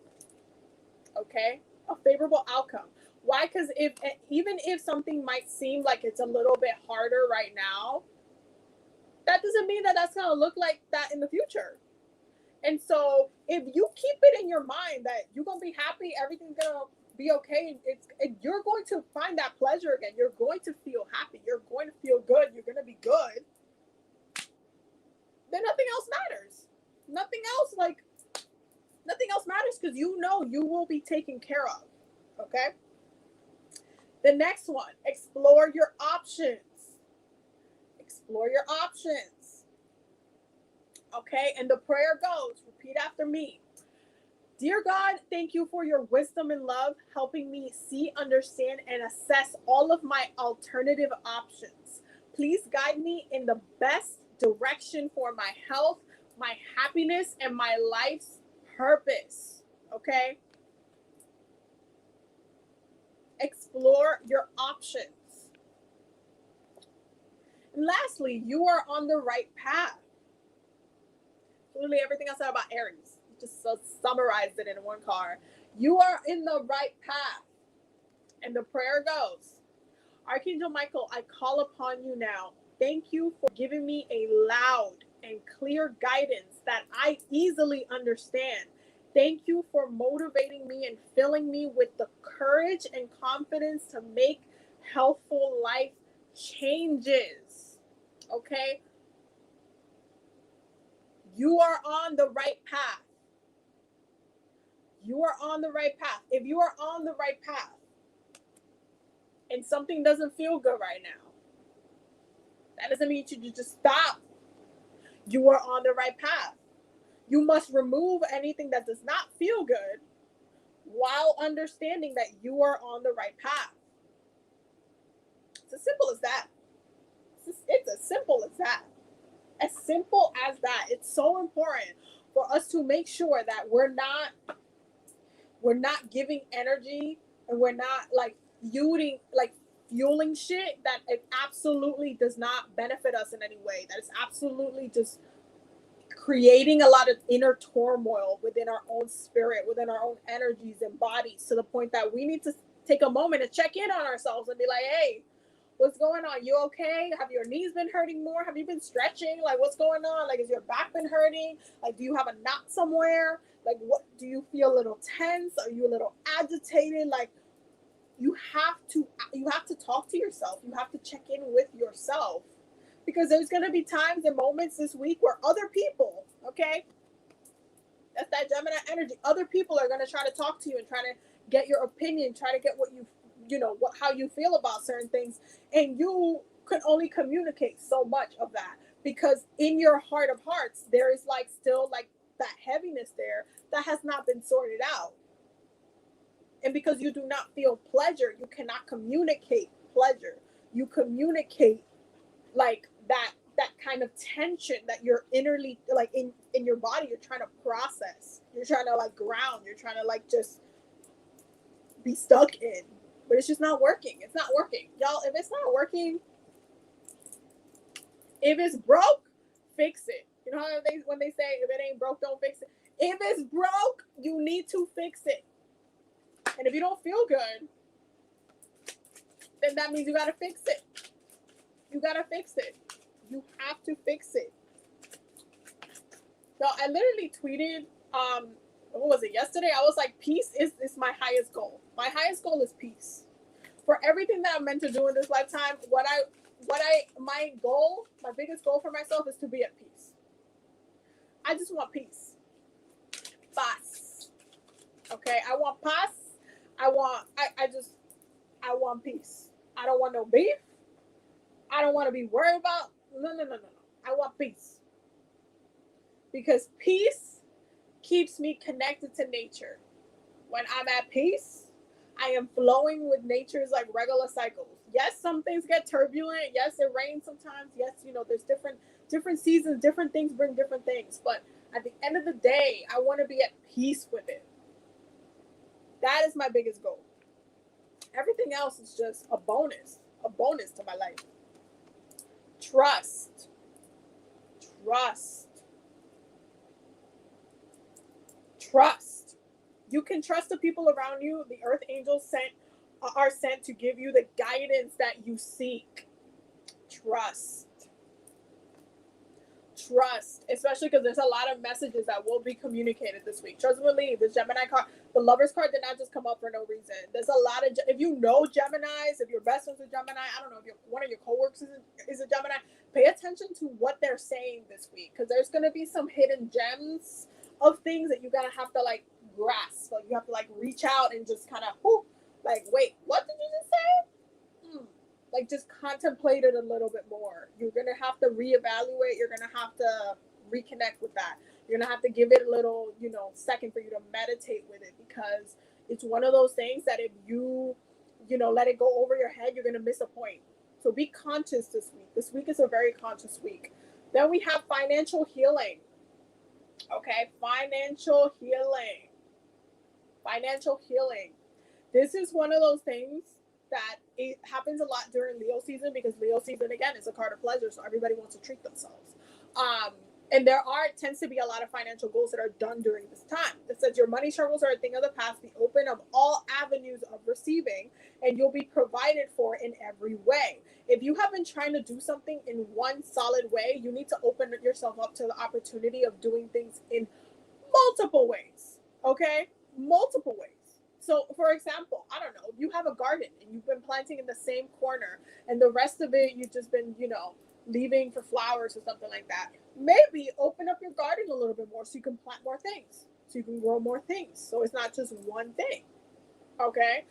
Okay? A favorable outcome. Why? Because even if something might seem like it's a little bit harder right now, that doesn't mean that that's going to look like that in the future. And so if you keep it in your mind that you're going to be happy, everything's going to be okay, you're going to find that pleasure again. You're going to feel happy. You're going to feel good. You're going to be good. Then nothing else matters. Nothing else matters because you will be taken care of. Okay? The next one, explore your options. Explore your options. Okay, and the prayer goes, repeat after me. Dear God, thank you for your wisdom and love, helping me see, understand, and assess all of my alternative options. Please guide me in the best direction for my health, my happiness, and my life's purpose. Okay? Explore your options. And lastly, you are on the right path. Literally everything I said about Aries, just summarized it in one card. You are in the right path. And the prayer goes, Archangel Michael, I call upon you now. Thank you for giving me a loud and clear guidance that I easily understand. Thank you for motivating me and filling me with the courage and confidence to make healthful life changes. Okay? You are on the right path. You are on the right path. If you are on the right path and something doesn't feel good right now, that doesn't mean you just stop. You are on the right path. You must remove anything that does not feel good while understanding that you are on the right path. It's as simple as that. It's as simple as that. As simple as that. It's so important for us to make sure that we're not giving energy, and we're not fueling shit that it absolutely does not benefit us in any way. That is absolutely just creating a lot of inner turmoil within our own spirit, within our own energies and bodies, to the point that we need to take a moment to check in on ourselves and be like, hey, what's going on? You okay? Have your knees been hurting more? Have you been stretching? Like, what's going on? Like, has your back been hurting? Like, do you have a knot somewhere? Like, what do you feel a little tense? Are you a little agitated? Like, you have to talk to yourself. You have to check in with yourself, because there's going to be times and moments this week where other people, okay, that's that Gemini energy, other people are going to try to talk to you and try to get your opinion, try to get what how you feel about certain things, and you can only communicate so much of that, because in your heart of hearts there is still that heaviness there that has not been sorted out. And because you do not feel pleasure, you cannot communicate pleasure. You communicate that kind of tension that you're innerly, in your body, you're trying to process. You're trying to ground. You're trying to just be stuck in. But it's just not working. It's not working. Y'all, if it's not working, if it's broke, fix it. You know how when they say, if it ain't broke, don't fix it. If it's broke, you need to fix it. And if you don't feel good, then that means you gotta fix it. You gotta fix it. You have to fix it. So I literally tweeted, what was it, yesterday? I was like, peace is my highest goal. My highest goal is peace. For everything that I'm meant to do in this lifetime, my biggest goal for myself is to be at peace. I just want peace. Paz. Okay, I want paz. I want peace. I don't want no beef. I don't want to be worried about. No. I want peace. Because peace keeps me connected to nature. When I'm at peace, I am flowing with nature's regular cycles. Yes, some things get turbulent. Yes, it rains sometimes. Yes, there's different seasons, different things bring different things. But at the end of the day, I want to be at peace with it. That is my biggest goal. Everything else is just a bonus to my life. Trust. You can trust the people around you. The earth angels are sent to give you the guidance that you seek. Trust, especially because there's a lot of messages that will be communicated this week. Trust and believe. The Gemini card, the Lovers card, did not just come up for no reason. There's a lot of, if you know Geminis, if your best friend's a Gemini, I don't know, if one of your coworkers is a Gemini, pay attention to what they're saying this week, because there's going to be some hidden gems of things that you're going to have to grasp. You have to reach out and just kind of, wait, what did you just say? like just contemplate it a little bit more. You're going to have to reevaluate. You're going to have to reconnect with that. You're going to have to give it a little, second for you to meditate with it, because it's one of those things that if you, let it go over your head, you're going to miss a point. So be conscious this week. This week is a very conscious week. Then we have financial healing. Okay, financial healing. Financial healing. This is one of those things that it happens a lot during Leo season, because Leo season, again, is a card of pleasure, so everybody wants to treat themselves. And there tends to be a lot of financial goals that are done during this time. It says your money struggles are a thing of the past. Be open of all avenues of receiving, and you'll be provided for in every way. If you have been trying to do something in one solid way, you need to open yourself up to the opportunity of doing things in multiple ways. Okay? Multiple ways. So, for example, I don't know, you have a garden and you've been planting in the same corner, and the rest of it you've just been, leaving for flowers or something like that. Maybe open up your garden a little bit more so you can plant more things, so you can grow more things. So it's not just one thing. Okay?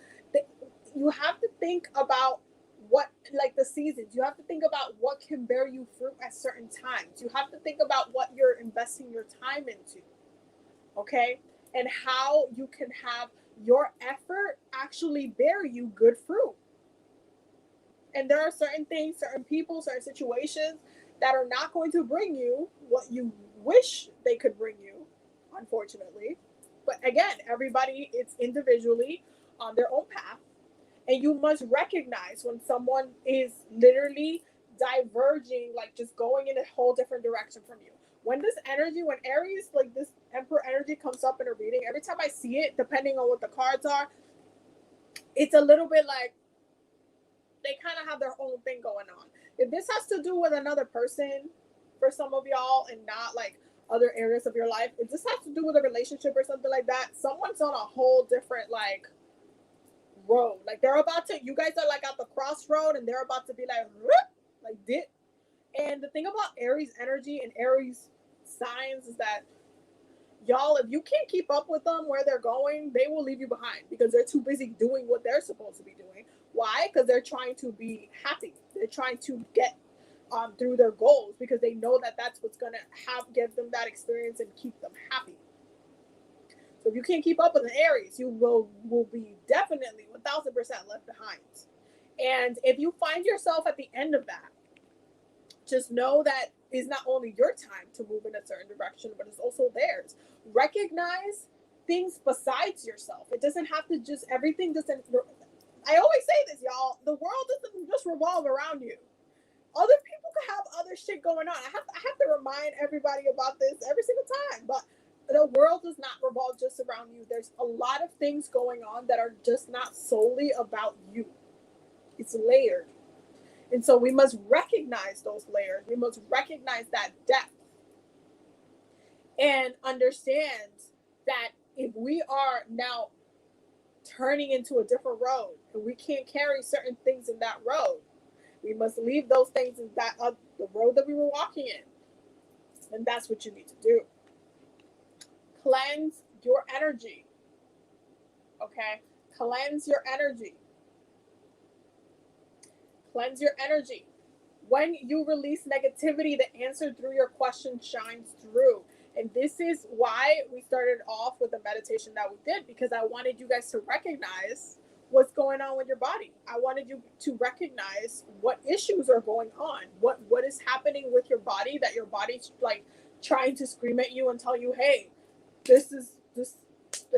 You have to think about what, like the seasons. You have to think about what can bear you fruit at certain times. You have to think about what you're investing your time into. Okay? And how you can have your effort actually bear you good fruit. And there are certain things, certain people, certain situations that are not going to bring you what you wish they could bring you, unfortunately. But again, everybody is individually on their own path. And you must recognize when someone is literally diverging, like just going in a whole different direction from you. When this energy, when Aries, like this Emperor energy comes up in a reading, every time I see it, depending on what the cards are, it's a little bit like they kind of have their own thing going on. If this has to do with another person for some of y'all and not like other areas of your life, if this has to do with a relationship or something like that, someone's on a whole different like road. Like they're about to, you guys are like at the crossroad and they're about to be like dip. And the thing about Aries energy and Aries signs is that y'all, if you can't keep up with them where they're going, they will leave you behind because they're too busy doing what they're supposed to be doing. Why? Because they're trying to be happy. They're trying to get through their goals because they know that that's what's going to give them that experience and keep them happy. So if you can't keep up with an Aries, you will be definitely 1000% left behind. And if you find yourself at the end of that, just know that is not only your time to move in a certain direction, but it's also theirs. Recognize things besides yourself. It doesn't have to just, everything doesn't, I always say this, y'all, the world doesn't just revolve around you. Other people could have other shit going on. I have to remind everybody about this every single time, but the world does not revolve just around you. There's a lot of things going on that are just not solely about you. It's layered. And so we must recognize those layers. We must recognize that depth and understand that if we are now turning into a different road and we can't carry certain things in that road, we must leave those things in that the road that we were walking in. And that's what you need to do. Cleanse your energy. Okay? Cleanse your energy. Cleanse your energy. When you release negativity, the answer through your question shines through. And this is why we started off with the meditation that we did, because I wanted you guys to recognize what's going on with your body. I wanted you to recognize what issues are going on, what is happening with your body, that your body's like trying to scream at you and tell you, hey, there's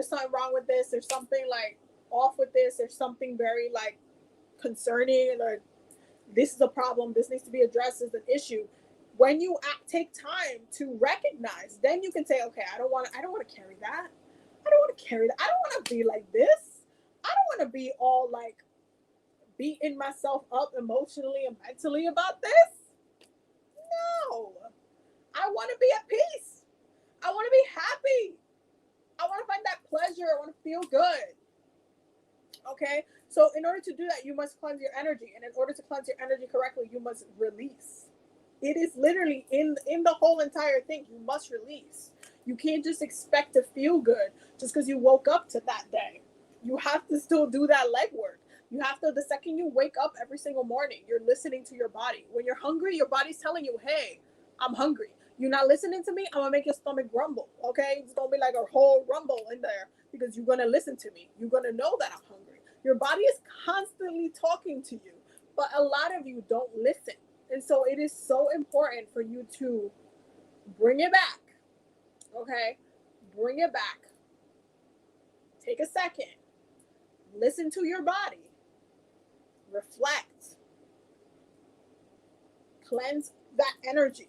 something wrong with this. There's something like off with this. There's something very like concerning, or this is a problem. This needs to be addressed as an issue. When you take time to recognize, then you can say, okay, I don't want to carry that. I don't want to carry that. I don't want to be like this. I don't want to be all like beating myself up emotionally and mentally about this. No. I want to be at peace. I want to be happy. I want to find that pleasure. I want to feel good. Okay? So in order to do that, you must cleanse your energy. And in order to cleanse your energy correctly, you must release. It is literally in the whole entire thing. You must release. You can't just expect to feel good just because you woke up to that day. You have to still do that legwork. You have to, the second you wake up every single morning, you're listening to your body. When you're hungry, your body's telling you, hey, I'm hungry. You're not listening to me, I'm gonna make your stomach grumble, okay? It's gonna be like a whole rumble in there because you're gonna listen to me. You're gonna know that I'm hungry. Your body is constantly talking to you, but a lot of you don't listen. And so it is so important for you to bring it back, okay? Bring it back. Take a second. Listen to your body. Reflect. Cleanse that energy.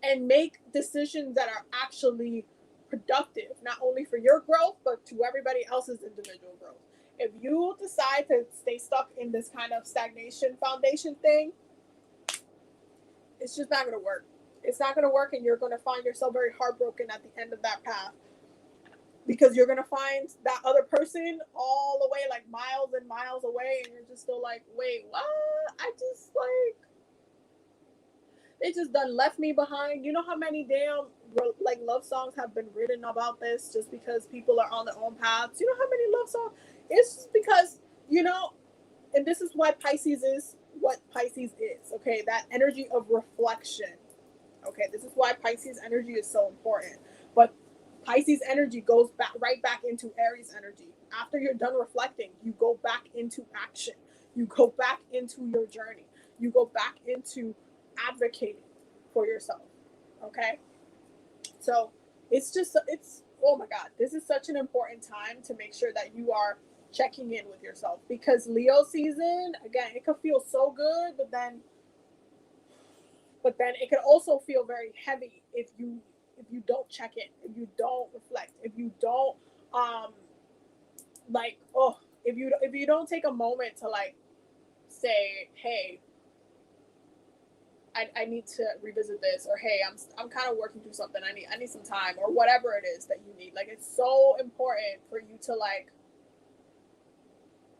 And make decisions that are actually productive, not only for your growth, but to everybody else's individual growth. If you decide to stay stuck in this kind of stagnation foundation thing, it's just not going to work. It's not going to work, and you're going to find yourself very heartbroken at the end of that path, because you're going to find that other person all the way, like miles and miles away, and you're just still like, wait, what? I just like, they just done left me behind. You know how many damn like love songs have been written about this just because people are on their own paths? You know how many love songs? It's just because, you know, and this is why Pisces is what Pisces is, okay? That energy of reflection, okay? This is why Pisces energy is so important. But Pisces energy goes back right back into Aries energy. After you're done reflecting, you go back into action. You go back into your journey. You go back into advocating for yourself, okay? So it's just, it's, oh my God, this is such an important time to make sure that you are checking in with yourself, because Leo season, again, it could feel so good, but then it could also feel very heavy if you don't check in, if you don't reflect, if you don't like, oh, if you don't take a moment to like say, hey, I need to revisit this, or hey, I'm kind of working through something, I need some time, or whatever it is that you need. Like, it's so important for you to like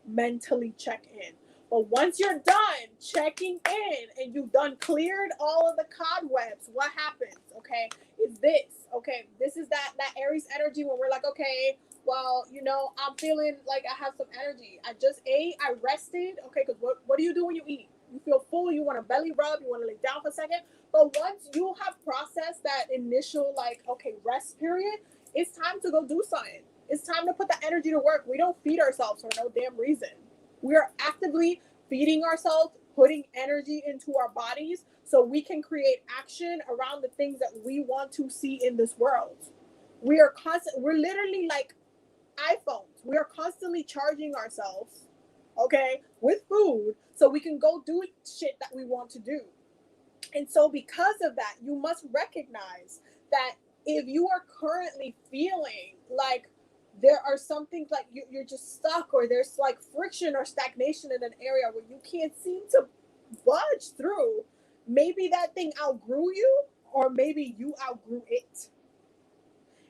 mentally check in. But once you're done checking in and you've done cleared all of the cobwebs, what happens? Okay, is this, okay, this is that Aries energy when we're like, okay, well, you know, I'm feeling like I have some energy. I just ate, I rested. Okay, because what do you do when you eat? You feel full, you want to belly rub, you want to lay down for a second. But once you have processed that initial, like, okay, rest period, it's time to go do something. It's time to put the energy to work. We don't feed ourselves for no damn reason. We are actively feeding ourselves, putting energy into our bodies so we can create action around the things that we want to see in this world. We're literally like iPhones. We are constantly charging ourselves, okay, with food so we can go do shit that we want to do. And so because of that, you must recognize that if you are currently feeling like there are some things like you're just stuck, or there's like friction or stagnation in an area where you can't seem to budge through, maybe that thing outgrew you, or maybe you outgrew it.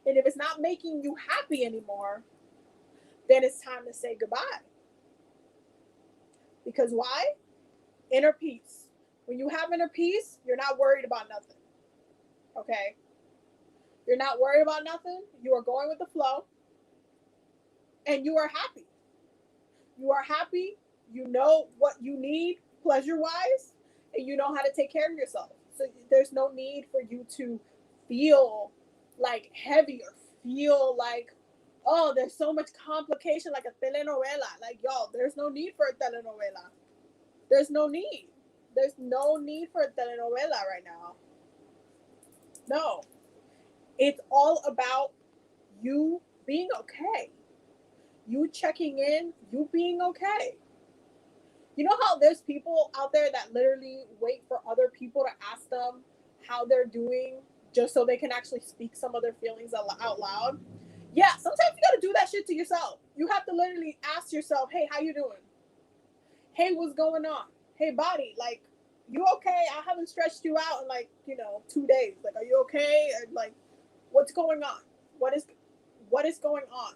And if it's not making you happy anymore, then it's time to say goodbye. Because why? Inner peace. When you have inner peace, you're not worried about nothing. Okay? You're not worried about nothing. You are going with the flow. And you are happy. You are happy. You know what you need pleasure-wise. And you know how to take care of yourself. So there's no need for you to feel like heavy, or feel like, oh, there's so much complication, like a telenovela. Like, y'all, there's no need for a telenovela. There's no need. There's no need for a telenovela right now. No. It's all about you being okay. You checking in, you being okay. You know how there's people out there that literally wait for other people to ask them how they're doing just so they can actually speak some of their feelings out loud? Yeah, sometimes you gotta do that shit to yourself. You have to literally ask yourself, hey, how you doing? Hey, what's going on? Hey, body, like, you okay? I haven't stretched you out in like, 2 days. Like, are you okay? And like, what's going on? What is going on?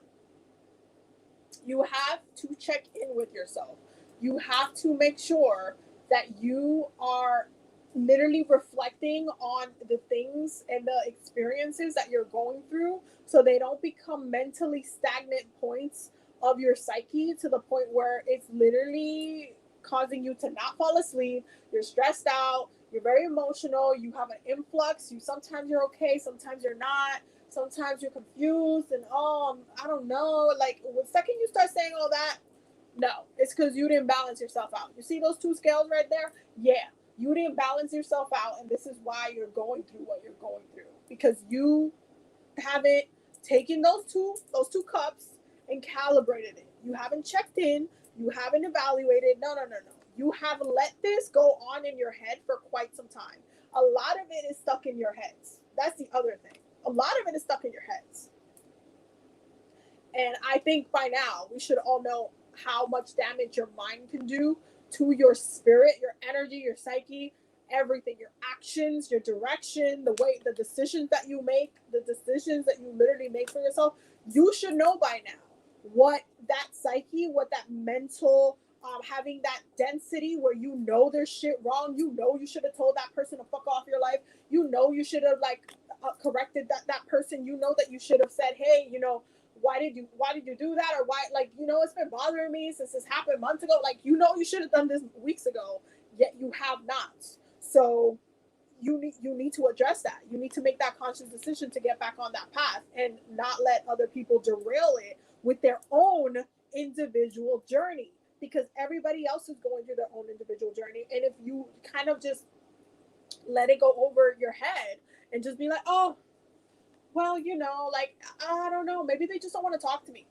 You have to check in with yourself. You have to make sure that you are literally reflecting on the things and the experiences that you're going through, so they don't become mentally stagnant points of your psyche to the point where it's literally causing you to not fall asleep. You're stressed out. You're very emotional. You have an influx. Sometimes you're okay. Sometimes you're not. Sometimes you're confused and I don't know. Like the second you start saying all that, no, it's because you didn't balance yourself out. You see those two scales right there? Yeah, you didn't balance yourself out, and this is why you're going through what you're going through, because you haven't taken those two cups and calibrated it. You haven't checked in. You haven't evaluated. No. You have let this go on in your head for quite some time. A lot of it is stuck in your heads. That's the other thing. A lot of it is stuck in your heads. And I think by now we should all know how much damage your mind can do to your spirit, your energy, your psyche, everything, your actions, your direction, the decisions that you make, the decisions that you literally make for yourself. You should know by now what that psyche, what that mental, having that density where you know there's shit wrong. You know you should have told that person to fuck off your life. You know you should have corrected that person. You know that you should have said, hey, why did you do that, or why, it's been bothering me since this happened months ago. You should have done this weeks ago, yet you have not. So you need to address that. You need to make that conscious decision to get back on that path and not let other people derail it with their own individual journey, because everybody else is going through their own individual journey. And if you kind of just let it go over your head and just be like, oh, well, I don't know, maybe they just don't want to talk to me.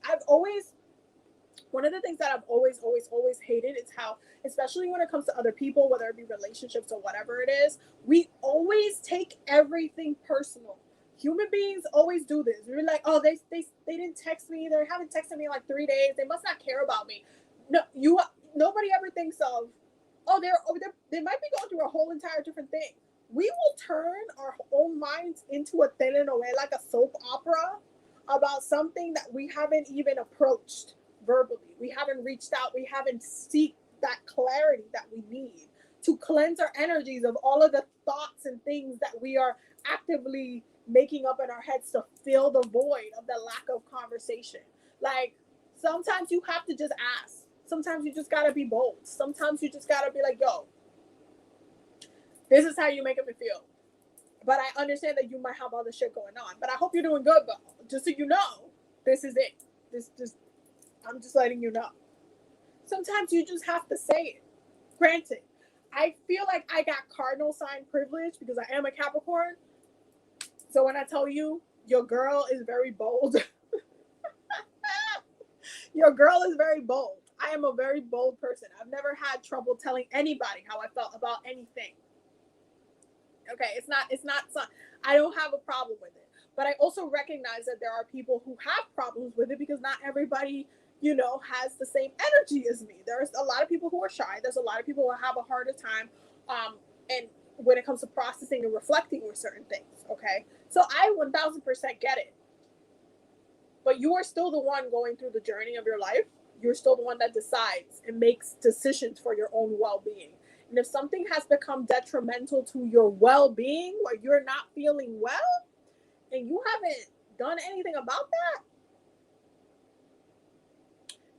One of the things that I've always hated is how, especially when it comes to other people, whether it be relationships or whatever it is, we always take everything personal. Human beings always do this. We're like, oh, they didn't text me. They haven't texted me in like 3 days. They must not care about me. No, nobody ever thinks of, they might be going through a whole entire different thing. We will turn our own minds into a telenovela, like a soap opera, about something that we haven't even approached verbally. We haven't reached out. We haven't seeked that clarity that we need to cleanse our energies of all of the thoughts and things that we are actively making up in our heads to fill the void of the lack of conversation. Like, sometimes you have to just ask. Sometimes you just gotta be bold. Sometimes you just gotta be like, yo, this is how you making me feel. But I understand that you might have other shit going on. But I hope you're doing good, though. Just so you know, this is it. I'm just letting you know. Sometimes you just have to say it. Granted, I feel like I got cardinal sign privilege because I am a Capricorn. So when I tell you, your girl is very bold. Your girl is very bold. I am a very bold person. I've never had trouble telling anybody how I felt about anything. Okay, it's not, I don't have a problem with it. But I also recognize that there are people who have problems with it because not everybody, has the same energy as me. There's a lot of people who are shy. There's a lot of people who have a harder time. And when it comes to processing and reflecting with certain things, okay? So I 1000% get it. But you are still the one going through the journey of your life. You're still the one that decides and makes decisions for your own well-being. And if something has become detrimental to your well-being, where you're not feeling well, and you haven't done anything about that,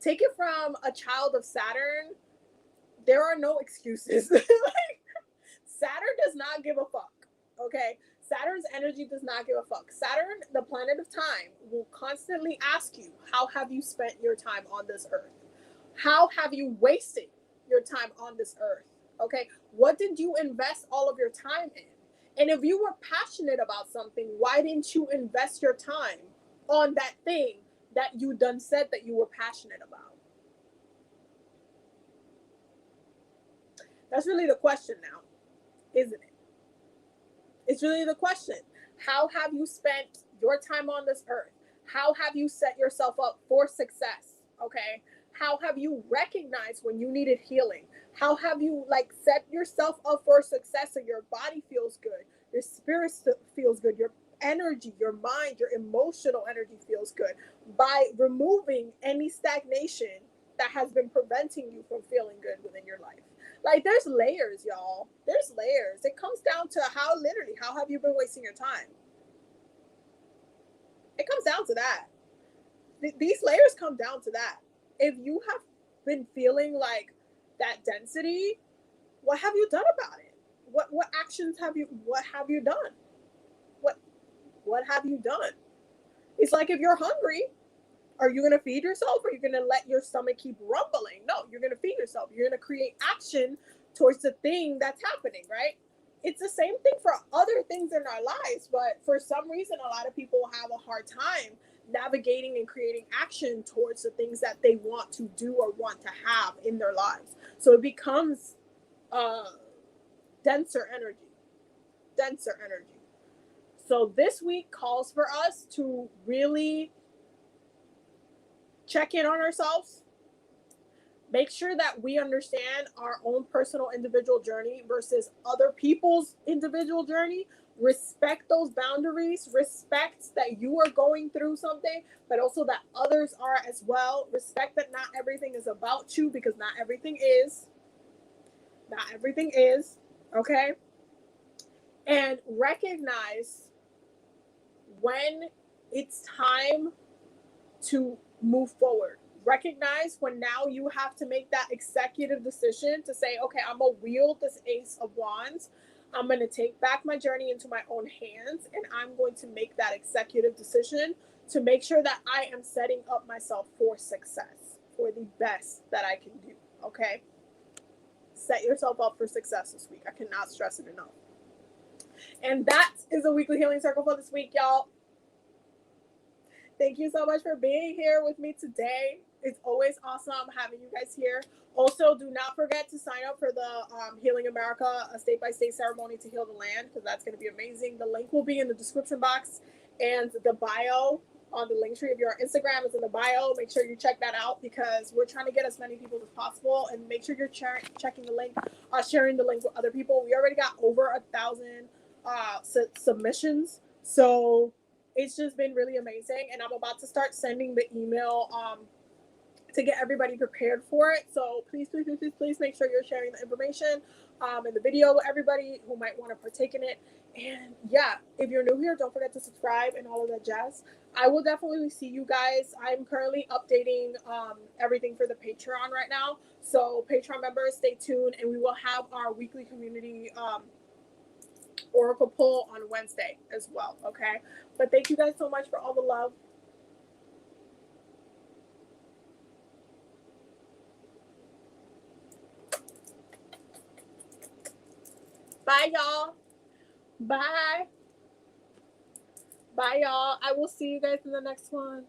take it from a child of Saturn. There are no excuses. Saturn does not give a fuck, okay? Saturn's energy does not give a fuck. Saturn, the planet of time, will constantly ask you, how have you spent your time on this earth? How have you wasted your time on this earth? Okay, what did you invest all of your time in? And if you were passionate about something, why didn't you invest your time on that thing that you done said that you were passionate about? That's really the question now, isn't it? It's really the question. How have you spent your time on this earth? How have you set yourself up for success? Okay. How have you recognized when you needed healing? How have you set yourself up for success so your body feels good, your spirit feels good, your energy, your mind, your emotional energy feels good, by removing any stagnation that has been preventing you from feeling good within your life? There's layers, y'all. There's layers. It comes down to how have you been wasting your time? It comes down to that. these layers come down to that. If you have been feeling like that density, what have you done about it? What actions have you, what have you done? What have you done? It's like if you're hungry, are you going to feed yourself, or are you going to let your stomach keep rumbling? No, you're going to feed yourself. You're going to create action towards the thing that's happening, right? It's the same thing for other things in our lives, but for some reason, a lot of people have a hard time navigating and creating action towards the things that they want to do or want to have in their lives. So it becomes denser energy. So this week calls for us to really check in on ourselves, make sure that we understand our own personal individual journey versus other people's individual journey. Respect those boundaries, respect that you are going through something, but also that others are as well. Respect that not everything is about you, because not everything is. Okay? And recognize when it's time to move forward. Recognize when now you have to make that executive decision to say, okay, I'm going to wield this Ace of Wands. I'm going to take back my journey into my own hands, and I'm going to make that executive decision to make sure that I am setting up myself for success, for the best that I can do. Okay? Set yourself up for success this week. I cannot stress it enough. And that is a weekly healing circle for this week, y'all. Thank you so much for being here with me today. It's always awesome having you guys here. Also, do not forget to sign up for the Healing America, a state-by-state ceremony to heal the land, because that's going to be amazing. The link will be in the description box and the bio on the link tree. If your Instagram is in the bio, make sure you check that out, because we're trying to get as many people as possible. And make sure you're checking the link, sharing the link with other people. We already got over 1,000 submissions. So it's just been really amazing. And I'm about to start sending the email to get everybody prepared for it. So please make sure you're sharing the information in the video with everybody who might want to partake in it. And yeah, if you're new here, don't forget to subscribe and all of that jazz. I will definitely see you guys. I'm currently updating everything for the Patreon right now. So Patreon members, stay tuned, and we will have our weekly community oracle pull on Wednesday as well. Okay, but thank you guys so much for all the love. Bye, y'all. Bye, y'all. I will see you guys in the next one.